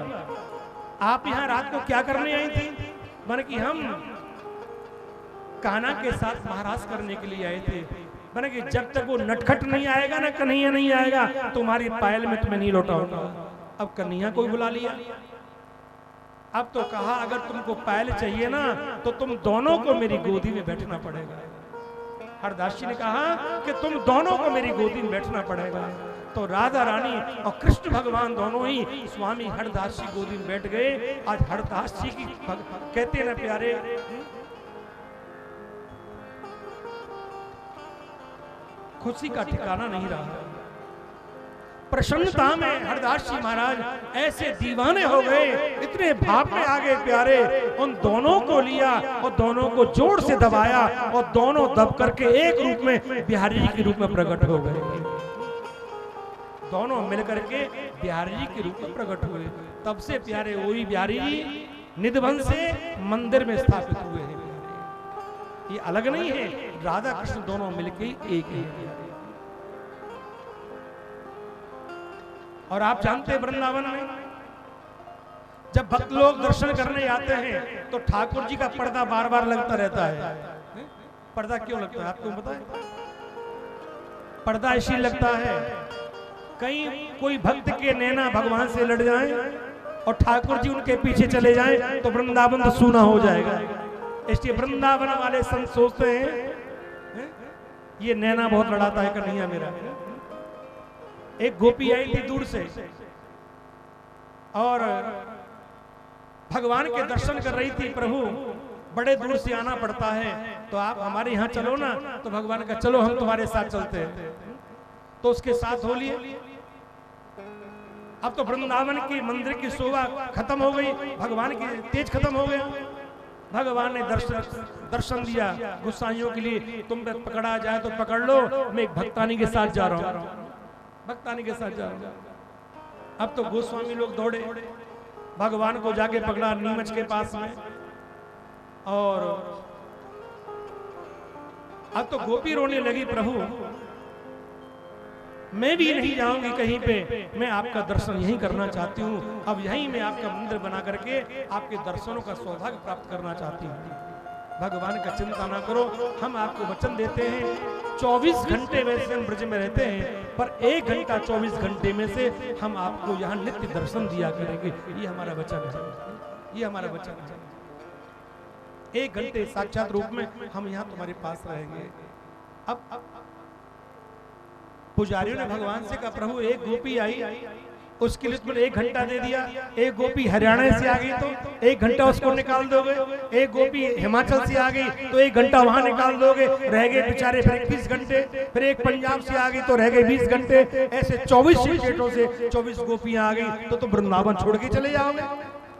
आप यहाँ रात को क्या करने आई थी? मैंने कि हम कान्हा के साथ महाराज करने के लिए आए थे। मैंने कि जब तक वो नटखट नहीं आएगा ना, कन्हैया नहीं आएगा, तुम्हारी पायल में तुम्हें नहीं लौटाऊंगा। अब कन्हैया को बुला लिया। अब तो कहा, अगर तुमको पायल चाहिए ना तो तुम दोनों को मेरी गोदी में बैठना पड़ेगा। हरदास जी ने कहा कि तुम दोनों को मेरी गोदी में बैठना पड़ेगा। तो राधा रानी और कृष्ण भगवान दोनों ही स्वामी हरदास जी गोदी में बैठ गए। आज हरदास जी की कहते ना प्यारे, खुशी का ठिकाना नहीं रहा। प्रसन्नता में हरदास जी महाराज ऐसे दीवाने हो गए, इतने भाव में आ गए प्यारे। उन दोनों को लिया और दोनों को जोर से दबाया और दोनों दब करके एक रूप में बिहारी जी के रूप में प्रकट हो गए। दोनों मिलकर के बिहारी जी के रूप में प्रकट हुए। तब से प्यारे वही बिहारी जी निधवन से मंदिर में स्थापित हुए हैं। ये अलग नहीं है, राधा कृष्ण दोनों मिलके एक ही है। और आप जानते हैं वृंदावन में जब भक्त लोग दर्शन करने आते हैं तो ठाकुर जी का पर्दा बार बार लगता रहता है। पर्दा क्यों लगता है आपको पता है? पर्दा इसलिए लगता है कहीं कोई भक्त के नैना भगवान से लड़ जाएं और ठाकुर जी उनके पीछे चले जाएं तो वृंदावन तो सूना हो जाएगा। इसलिए वृंदावन वाले संत सोचते हैं ये नैना बहुत लड़ाता है कन्हैया मेरा। एक गोपी आई थी दूर से, और भगवान के दर्शन कर रही थी। प्रभु बड़े दूर से आना पड़ता है, तो आप हमारे यहाँ चलो ना। तो भगवान का चलो हम तुम्हारे साथ चलते हैं। तो उसके साथ हो लिए। अब तो वृंदावन की मंदिर की शोभा खत्म हो गई, भगवान की तेज खत्म हो गया। भगवान ने दर्शन दिया गुस्साइयों के लिए, तुम पे पकड़ा जाए तो पकड़ लो, मैं एक भक्तानी के साथ जा रहा हूँ, भक्तानी के साथ जा रहा हूँ। अब तो गोस्वामी लोग दौड़े, भगवान को जाके पकड़ा नीमच के पास में। और अब तो गोपी रोने लगी, प्रभु मैं भी नहीं जाऊंगी कहीं पे, मैं आपका दर्शन यहीं करना चाहती हूँ। अब यहीं मैं आपका मंदिर बना करके आपके दर्शनों का सौभाग्य प्राप्त करना चाहती हूँ। भगवान का चिंता ना करो, हम आपको वचन देते हैं 24 घंटे वैसे हम ब्रज में रहते हैं, पर 1 घंटा 24 घंटे में से हम आपको यहाँ नित्य दर्शन दिया करेंगे। ये हमारा वचन है, ये हमारा वचन है। 1 घंटे साक्षात रूप में हम यहाँ तुम्हारे पास रहेंगे। अब पुजारियों ने भगवान से कहा, प्रभु एक गोपी आई, उसके लिए तुमने 1 घंटा दे दिया। एक गोपी हरियाणा से आ गई तो 1 घंटा उसको निकाल दोगे। एक गोपी हिमाचल से आ गई तो 1 घंटा वहां निकाल दोगे, रह गए बेचारे फिर 21 घंटे। फिर एक पंजाब से आ गई तो रह गए 20 घंटे। ऐसे 24 स्टेटों से 24 गोपियां आ गई तो तुम वृंदावन छोड़ के चले जाओगे।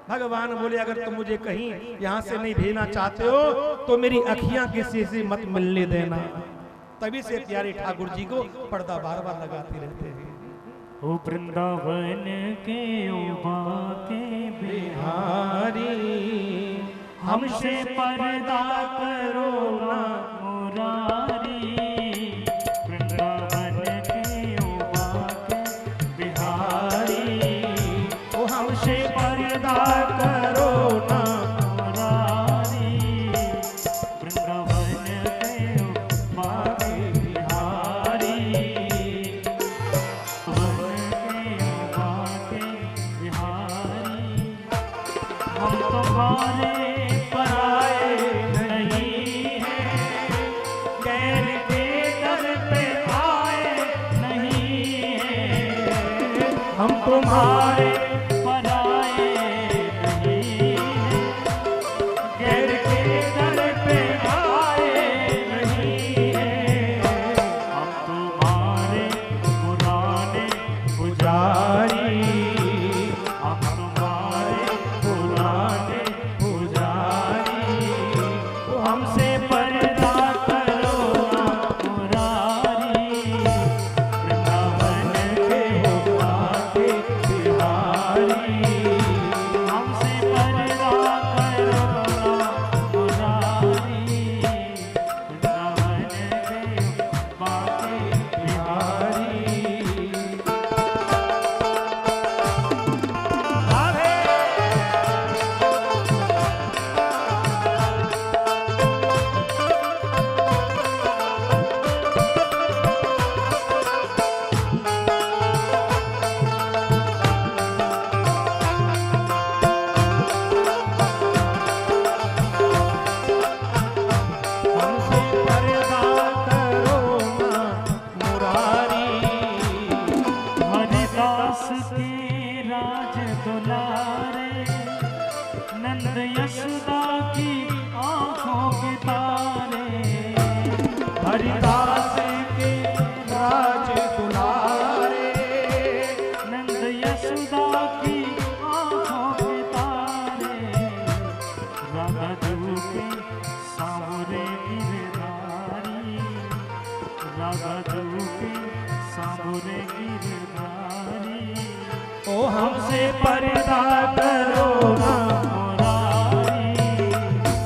भगवान बोले, अगर तुम मुझे कहीं यहाँ से नहीं भेजना चाहते हो तो मेरी अखियां किसी से मत मिलने देना। तभी से प्यारे ठाकुर जी को पर्दा बार बार लगाते रहते हैं। ओ वृंदावन के उबा के बिहारी, हमसे पर्दा करो ना मुरारी। वृंदावन के उबा के बिहारी, ओ हमसे पर्दा करो ना मुरारी। वृंदावन के उबा के बिहारी, हम तुम्हारे पराए नहीं हैं, गैर के दर पे आए नहीं हैं। हम तुम्हारे पराए नहीं हैं, गैर के दर पे आए नहीं हैं। हम तुम्हारे पुराने पुजारी, हम तुम्हारे पुराने पुजारी, तो हमसे पर्दा करो ना मुरारी। वृंदावन के उबा के बिहारी, हमसे पर्दा करो ना मुरारी। वृंदावन के उबा के बिहारी। हमसे पर्दा करो ना मुरारी। हरिदास के राज दुलारे, नंद यशोदा की आंखों के तारे। हरिदास के राज दुलारे, नंद यशोदा की आंखों के तारे। राधा जू के सांवरे गिरधारी, राधा जू के सांवरे गिरधारी। ओ हमसे पर्दा करो ना मुरारी।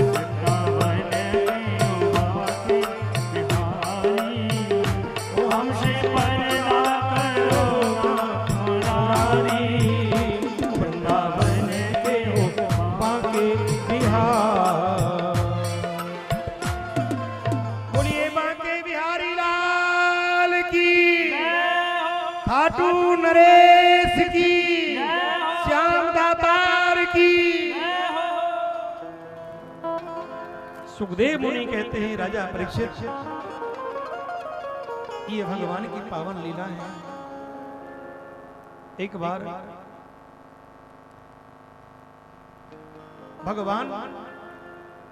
वृंदावन के उबा के बिहारी, ओ हमसे पर्दा करो ना मुरारी। वृंदावन के उबा के बिहार। बोलिए बांके बिहारी लाल की, खाटू नरेश की, श्याम दातार की। सुखदेव मुनि कहते हैं, राजा परीक्षित, ये भगवान की पावन लीला है। एक बार भगवान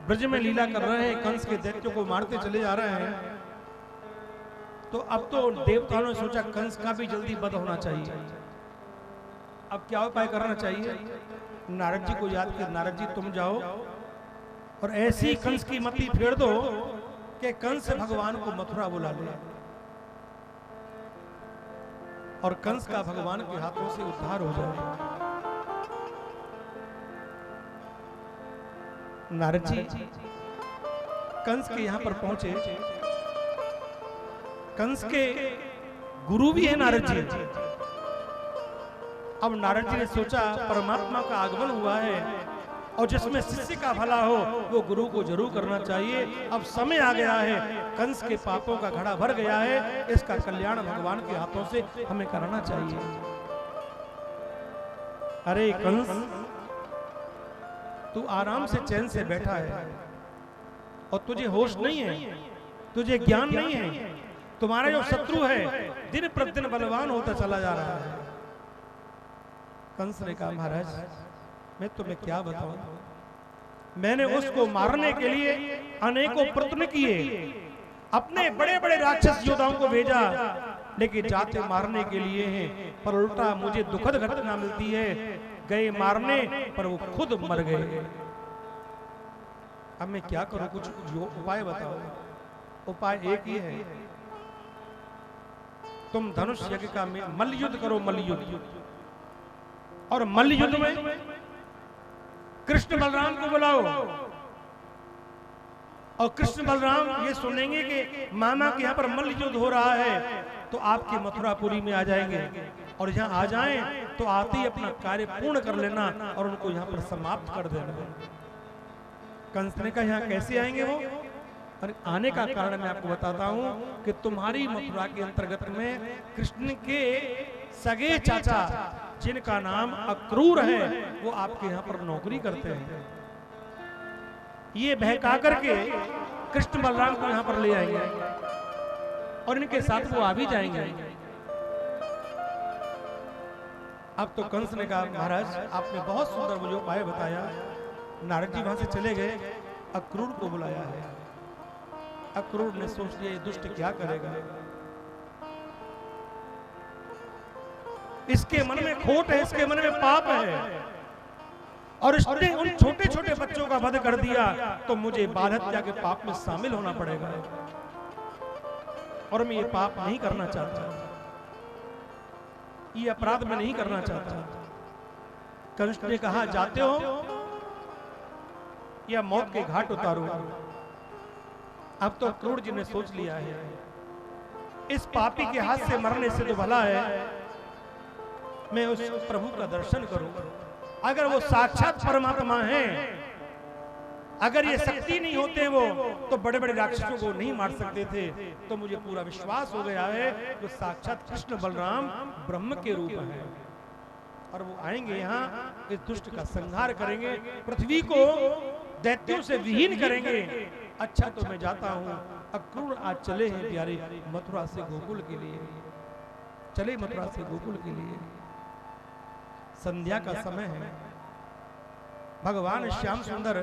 ब्रज में लीला कर रहे हैं, कंस के दैत्यों को मारते चले जा रहे हैं। तो अब तो देवताओं ने सोचा कंस का भी जल्दी वध होना चाहिए। अब क्या उपाय करना चाहिए? नारद जी को याद किया, नारद जी तुम जाओ और ऐसी कंस की मति फेर दो कि कंस भगवान को मथुरा बुला ले और कंस का भगवान के हाथों से उद्धार हो जाए। नारद जी कंस के यहां पर पहुंचे। कंस के गुरु भी है नारद जी। अब नारद जी ने सोचा परमात्मा का आगमन हुआ है और जिसमें शिष्य का भला हो वो गुरु को जरूर करना चाहिए। अब समय आ गया है, कंस के पापों का घड़ा भर गया है, इसका कल्याण भगवान के हाथों से हमें करना चाहिए। अरे कंस, तू आराम से चैन से बैठा है और तुझे होश नहीं है, तुझे ज्ञान नहीं है। तुम्हारा जो शत्रु है दिन प्रतिदिन बलवान होता चला जा रहा है। कंस ने कहा महाराज मैं तुम्हें क्या बताऊं, मैंने उसको मारने के लिए अनेकों प्रयत्न किए, अपने बड़े बड़े राक्षस योद्धाओं को भेजा, लेकिन जाते मारने के लिए हैं, पर उल्टा मुझे दुखद घटना मिलती है, गए मारने पर वो खुद मर गए। अब मैं क्या करूं, कुछ उपाय बताओ। उपाय एक ही है, तुम धनुष यज्ञ का मल्ल युद्ध करो, मल्ल युद्ध। और मल्ल युद्ध में कृष्ण बलराम को बुलाओ और कृष्ण बलराम ये सुनेंगे कि मामा के यहाँ पर मल्ल युद्ध हो रहा है तो आपके मथुरापुरी में आ जाएंगे, और यहाँ आ जाएं तो आते ही अपना कार्य पूर्ण कर लेना और उनको यहाँ पर समाप्त कर देना। कंस ने कहा यहाँ कैसे आएंगे वो? और आने का कारण मैं आपको बताता हूँ कि तुम्हारी मथुरा के अंतर्गत में कृष्ण के सगे चाचा जिनका नाम अक्रूर है वो आपके यहाँ पर नौकरी करते हैं। ये बहका करके कृष्ण बलराम को यहाँ पर ले आएंगे और इनके साथ वो आ भी जाएंगे। अब तो कंस ने कहा महाराज आपने बहुत सुंदर मुझे उपाय बताया। नारद जी वहां से चले गए, अक्रूर को बुलाया है। अक्रूर ने सोच लिया ये दुष्ट क्या करेगा, इसके मन में खोट है, इसके मन में पाप है, और इसने उन छोटे छोटे बच्चों का वध कर दिया तो मुझे बाल हत्या के पाप में शामिल होना पड़ेगा, और मैं ये पाप नहीं करना चाहता, ये अपराध मैं नहीं करना चाहता। कंस ने कहा जाते हो या मौत के घाट उतारो। अब तो अक्रूर जी ने सोच लिया है इस पापी के हाथ से मरने से तो भला है मैं उस प्रभु का दर्शन करूं। अगर वो साक्षात परमात्मा हैं, अगर ये शक्ति नहीं होते वो तो बड़े बड़े राक्षसों को नहीं मार सकते थे। तो मुझे पूरा विश्वास हो गया है कि साक्षात कृष्ण बलराम ब्रह्म के रूप है और वो आएंगे यहाँ इस दुष्ट का संहार करेंगे, पृथ्वी को दैत्यों से विहीन करेंगे। अच्छा तो मैं जाता हूँ। अक्रूर आज चले हैं प्यारे मथुरा से गोकुल के लिए, चले मथुरा से गोकुल के लिए। संध्या का समय है, भगवान श्याम सुंदर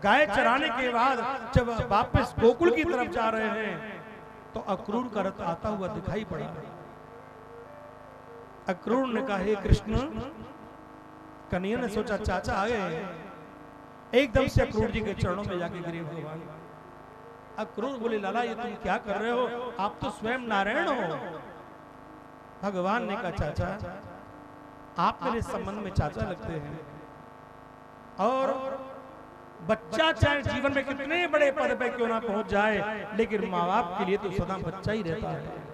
गाय चराने के बाद जब वापस गोकुल की तरफ जा रहे हैं तो अक्रूर का रथ आता हुआ दिखाई पड़ा। अक्रूर ने कहा हे कृष्ण। कन्हैया ने सोचा चाचा आ गए, एकदम से अक्रूर जी के चरणों में जाके गिरे भगवान। अक्रूर बोले लाला ये तुम क्या कर रहे हो, आप तो स्वयं नारायण हो। भगवान ने कहा चाचा आप मेरे संबंध में चाचा लगते हैं, और बच्चा चाहे जीवन में कितने बड़े पद पे क्यों ना पहुंच जाए लेकिन माँ बाप के लिए तो सदा बच्चा ही रहता है।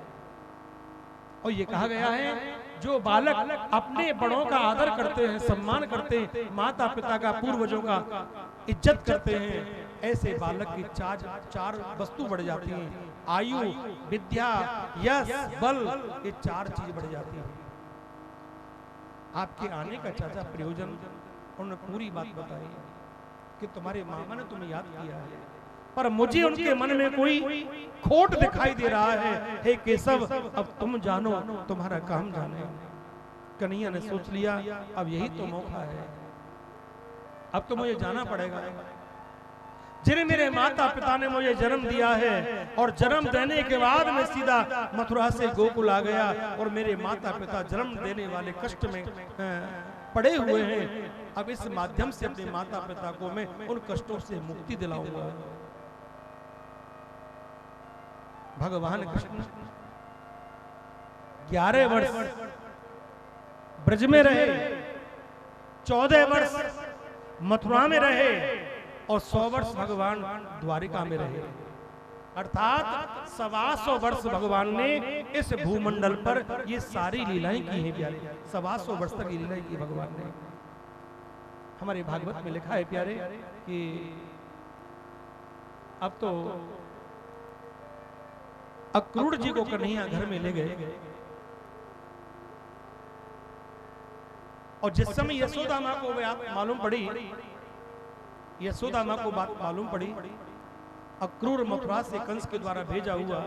और ये कहा गया है जो बालक अपने बड़ों का आदर करते हैं, सम्मान करते हैं, माता पिता का पूर्वजों का इज्जत करते हैं, ऐसे बालक की चार वस्तु बढ़ जाती हैं। आयु, विद्या, यश, बल, ये चार चीज बढ़ जाती है। आपके आने का चाचा प्रयोजन उन्होंने पूरी बात बताई कि तुम्हारे मामा ने तुम्हें याद किया है, पर मुझे उनके मन में कोई खोट दिखाई दे रहा है। हे केशव अब तुम जानो, तुम्हारा काम जाने। कन्हैया ने सोच लिया अब यही तो मौका है। अब तो मुझे जाना पड़ेगा। जिन्हें मेरे माता पिता ने मुझे जन्म दिया है और जन्म देने के बाद मैं सीधा मथुरा से गोकुल आ गया और मेरे माता पिता जन्म देने वाले कष्ट में पड़े हुए हैं। अब इस माध्यम से अपने माता पिता को मैं उन कष्टों से मुक्ति दिलाऊंगा। भगवान कृष्ण 11 वर्ष ब्रज में रहे, 14 वर्ष मथुरा में रहे और 100 वर्ष भगवान द्वारिका में रहे। अर्थात 125 वर्ष भगवान ने इस भूमंडल पर ये सारी लीलाएं की हैं प्यारे। 125 वर्ष तक ये लीलाएं की भगवान ने। हमारे भागवत में लिखा है प्यारे कि अब तो अक्रूर जी को कन्हैया घर में ले गए और जिस समय यशोदा माँ को बात मालूम पड़ी, यशोदा माँ को बात मालूम पड़ी, अक्रूर मथुरा से कंस के द्वारा भेजा हुआ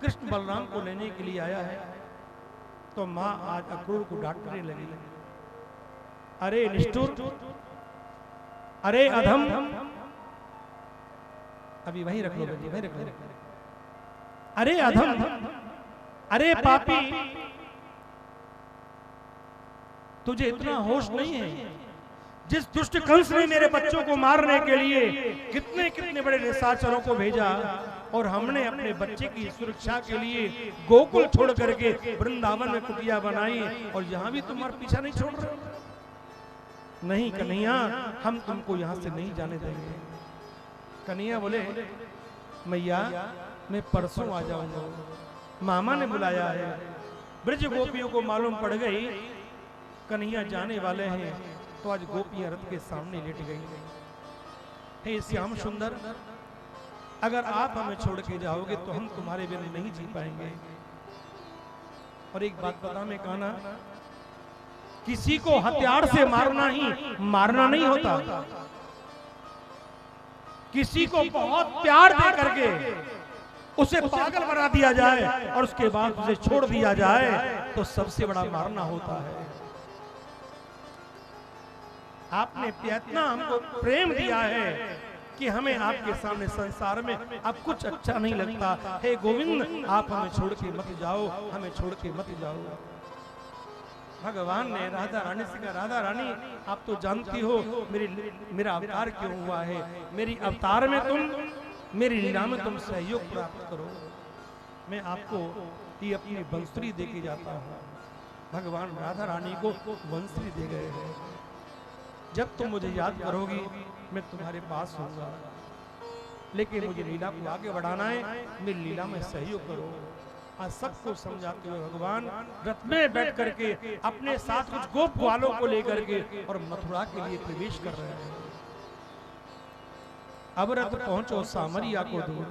कृष्ण बलराम को लेने के लिए आया है, तो माँ आज अक्रूर को डांटने लगी। अरे निष्ठुर, अरे अधम, अभी वहीं रख लो बेटी, वहीं रख लो। अरे अधम, अरे पापी, तुझे इतना होश नहीं है? जिस दुष्ट कंस ने मेरे बच्चों को मारने के लिए कितने कितने बड़े निशाचरों को भेजा और हमने अपने बच्चे की सुरक्षा के लिए गोकुल छोड़ करके वृंदावन में कुटिया बनाई और यहाँ भी तुम्हारा पीछा नहीं छोड़ रहे? नहीं कन्हैया, हम तुमको यहाँ से नहीं जाने देंगे। कन्हैया बोले मैया मैं परसों आ जाऊंगा, मामा ने बुलाया है। ब्रज गोपियों को मालूम पड़ गई कन्हैया जाने वाले हैं, तो आज गोपियां रथ के सामने लेट गई। हे श्याम सुंदर, अगर आप हमें छोड़ के जाओगे तो हम तुम्हारे बिना नहीं जी पाएंगे। और एक बात बता मैं कहना, किसी को हथियार से मारना ही मारना नहीं होता। किसी को बहुत प्यार दे करके उसे पागल बना दिया जाए और उसके बाद उसे छोड़ दिया जाए तो सबसे बड़ा मारना होता है। आपने इतना हमको प्रेम दिया है कि हमें आपके सामने संसार में अब कुछ अच्छा नहीं लगता। हे गोविंद, आप हमें छोड़ के मत जाओ, हमें छोड़ के मत जाओ। भगवान ने राधा रानी से कहा, राधा रानी आप तो जानती हो मेरा अवतार क्यों हुआ है। मेरी अवतार में तुम, मेरी लीला में तुम सहयोग प्राप्त करो। मैं आपको ये अपनी बंसुरी दे के जाता हूँ। भगवान राधा रानी को बंसुरी दे गए हैं। जब तुम मुझे याद करोगी मैं तुम्हारे पास होऊंगा, लेकिन मुझे लीला को आगे बढ़ाना है, मेरी लीला में सहयोग करो। आज सबको समझाते हुए भगवान रथ में बैठ करके अपने साथ कुछ गोप ग्वालों को लेकर के और मथुरा के लिए प्रवेश कर रहे हैं। अब रथ पहुंचो सामरिया को दूर,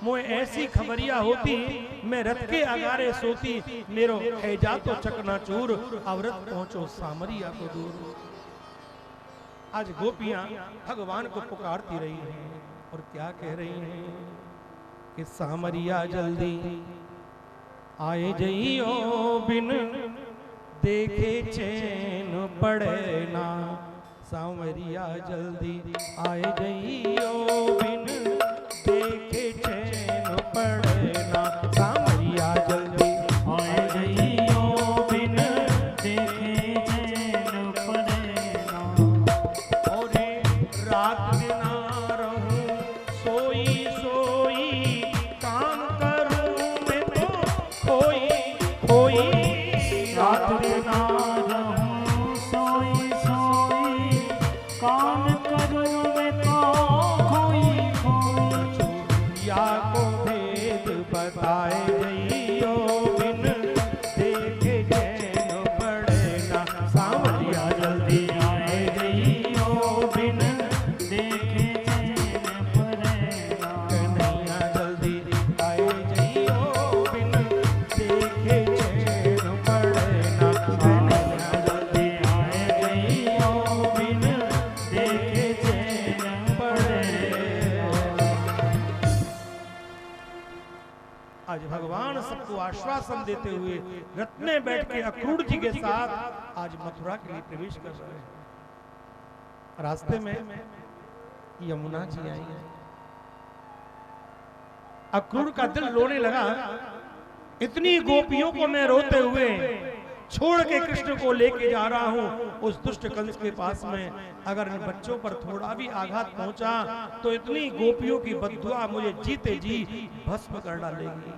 मोए ऐसी खबरिया होती, मैं रथ के अगारे सोती, मेरो हैजा तो चकनाचूर। अब रथ पहुंचो सामरिया को दूर। आज गोपियां भगवान को पुकारती रही हैं और क्या कह रही हैं कि सामरिया जल्दी आए जइयो, बिन देखे चैन पड़े ना। सामरिया जल्दी आए जइयो, बिन देखे चैन पड़े ना। सामरिया जल्दी आए जइयो, बिन देखे चैन पड़े ना। और रात दिन रहूं सोई सोई, काम करूं मैं तो खोई खोई। रात दिन रहूं सोई सोई, काम करूं मैं तो खोई खोई। या को भेद बताए जइयो, बिन देखे चैन पड़े ना। सावरिया जल्दी आए जइयो, बिन देखे चैन पड़े ना। कन्हैया जल्दी आए जइयो, बिन देखे चैन पड़े ना। कन्हैया जल्दी आए जइयो, बिन देखे चैन पड़े ना। आज भगवान सबको आश्वासन देते हुए रथ में बैठ के अक्रूर जी के साथ आज मथुरा के लिए प्रवेश कर रहे हैं। रास्ते में यमुना जी आई। अक्रूर का दिल रोने लगा, इतनी गोपियों को मैं रोते हुए छोड़ के कृष्ण को लेके जा रहा हूं उस दुष्ट कंस के पास में, अगर इन बच्चों पर थोड़ा भी आघात पहुंचा तो इतनी गोपियों की बद्दुआ मुझे जीते जी भस्म कर डालेगी।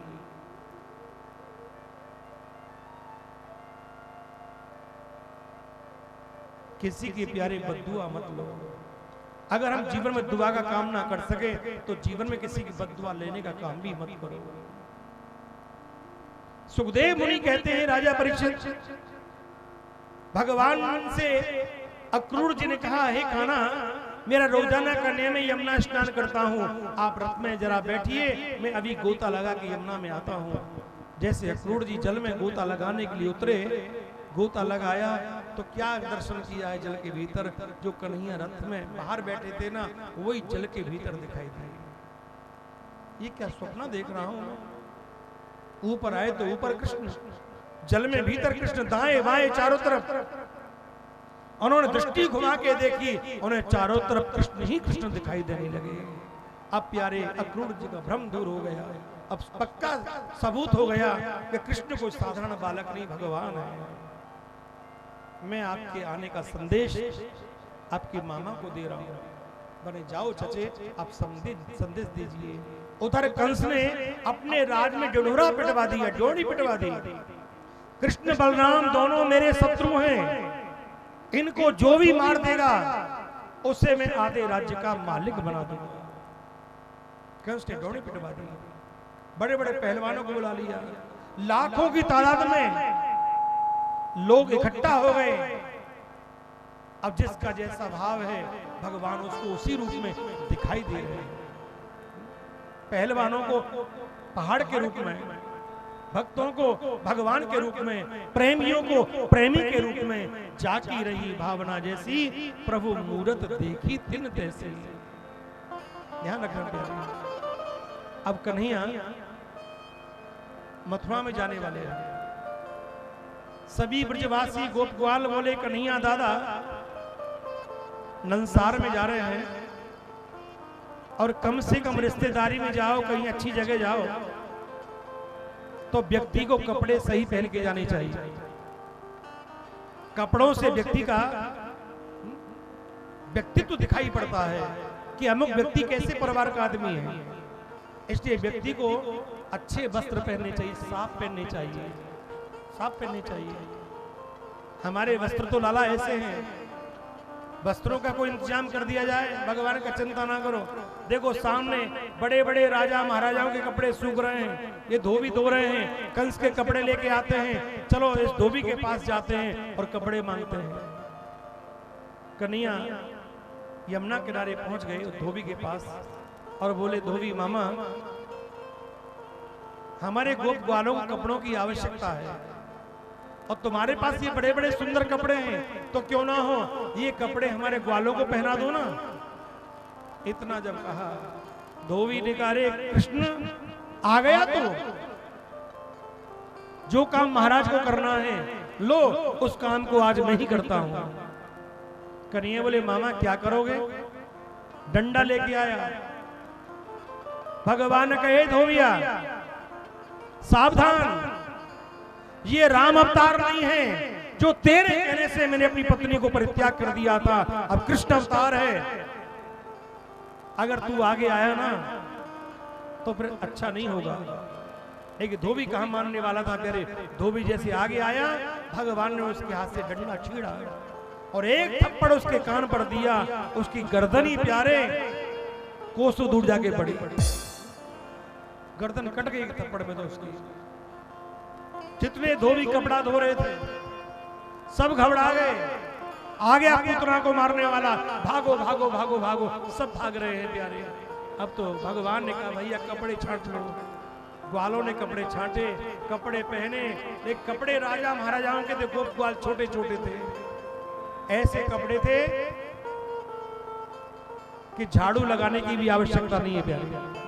किसी की प्यारे बद्दुआ मत लो। अगर हम जीवन में दुआ का काम ना कर सके तो जीवन में किसी की बद्दुआ लेने का काम भी मत करो। सुखदेव मुनि कहते हैं, राजा परीक्षित, भगवान से अक्रूर जी ने कहा, हे कान्हा, मेरा रोजाना का नियम है यमुना स्नान करता हूँ, आप रथ में जरा बैठिए, मैं अभी गोता लगा के यमुना में आता हूँ। जैसे अक्रूर जी जल में गोता लगाने के लिए उतरे, गोता लगाया तो क्या दर्शन किया है जल के भीतर, जो कन्हैया रथ में बाहर बैठे थे ना, वही जल के भीतर दिखाई दिए। ये क्या स्वप्न देख रहा हूं। ऊपर आए तो ऊपर कृष्ण, जल में भीतर कृष्ण, दाएं बाएं चारों तरफ। उन्होंने दृष्टि घुमा के देखी, उन्हें चारों तरफ कृष्ण ही कृष्ण दिखाई देने लगे। अब प्यारे अक्रूर जी का भ्रम दूर हो गया, अब पक्का सबूत हो गया कि कृष्ण कोई साधारण बालक नहीं, भगवान है। मैं आपके आने का संदेश आपके मामा को दे रहा हूं, बने जाओ चचे, आप संदेश दीजिए। उधर कंस ने अपने राज में ढिढोरा पिटवा दिया, डोरी पिटवा दी। कृष्ण बलराम दोनों मेरे शत्रु हैं, इनको जो भी मार देगा उसे मैं आधे राज्य का मालिक बना दूंगा। कंस ने डोरी पिटवा दी, बड़े बड़े पहलवानों को बुला लिया, लाखों की तादाद में लोग इकट्ठा हो गए। अब जिसका जैसा भाव है भगवान उसको उसी रूप में दिखाई दे रहे हैं। पहलवानों को पहाड़ के रूप में, भक्तों को भगवान के रूप में, प्रेमियों को प्रेमी के रूप में, जाकी रही भावना जैसी, प्रभु मूरत देखी तिन तैसी। ध्यान रखना प्यारे। अब कन्हैया मथुरा में जाने वाले हैं। सभी ब्रजवासी गोप ग्वाल बोले, कन्हैया दादा नंसार में जा रहे हैं और कम से कम रिश्तेदारी में जाओ, कहीं अच्छी जगह जाओ तो व्यक्ति को कपड़े सही पहन के जाने चाहिए। कपड़ों से व्यक्ति का व्यक्तित्व दिखाई पड़ता है कि अमुक व्यक्ति कैसे परिवार का आदमी है। इसलिए व्यक्ति को अच्छे वस्त्र पहनने चाहिए, साफ पहनने चाहिए, साफ पहनने चाहिए। हमारे वस्त्र तो लाला ऐसे हैं, वस्त्रों का कोई इंतजाम कर दिया जाए, भगवान का चिंता ना करो। देखो सामने बड़े बड़े राजा महाराजाओं के कपड़े सूख रहे हैं, ये धोबी धो रहे हैं, कंस के कपड़े लेके आते हैं, चलो इस धोबी के पास जाते हैं और कपड़े मांगते हैं। कन्हैया यमुना किनारे पहुंच गए उस धोबी के पास और बोले, धोबी मामा, हमारे गोप ग्वालों को कपड़ों की आवश्यकता है और तुम्हारे पास ये बड़े बड़े सुंदर कपड़े हैं, तो क्यों ना हो ये कपड़े हमारे ग्वालों को पहना दो ना। इतना जब कहा, धोबी ने कहा, अरे कृष्ण आ गया, तो जो काम महाराज को करना है लो, उस काम को आज मैं ही करता हूं। कन्हैया बोले, मामा क्या करोगे? डंडा लेके आया। भगवान कहे, धोबिया सावधान, ये राम अवतार नहीं है जो तेरे कहने से मैंने अपनी पत्नी को परित्याग कर दिया था, अब कृष्ण अवतार है। अगर तू आगे आया ना तो फिर अच्छा नहीं होगा। एक धोबी कहां मानने वाला था, कह रहे धोबी जैसे आगे आया, भगवान ने उसके हाथ से डंडा छीड़ा और एक थप्पड़ उसके कान पर दिया, उसकी गर्दन ही प्यारे कोसों दूर जाके पड़ी, गर्दन कट गई एक थप्पड़ में। तो उसकी जितने धोबी कपड़ा धो रहे थे सब घबरा गए, आ गया पूतना को मारने वाला, भागो भागो भागो भागो, सब भाग रहे हैं प्यारे। अब तो भगवान ने कहा, भैया कपड़े छांट लो। ग्वालों ने कपड़े छांटे, कपड़े पहने। एक कपड़े राजा महाराजाओं के थे, गोप ग्वाल छोटे छोटे थे, ऐसे कपड़े थे कि झाड़ू लगाने की भी आवश्यकता नहीं है प्यारे।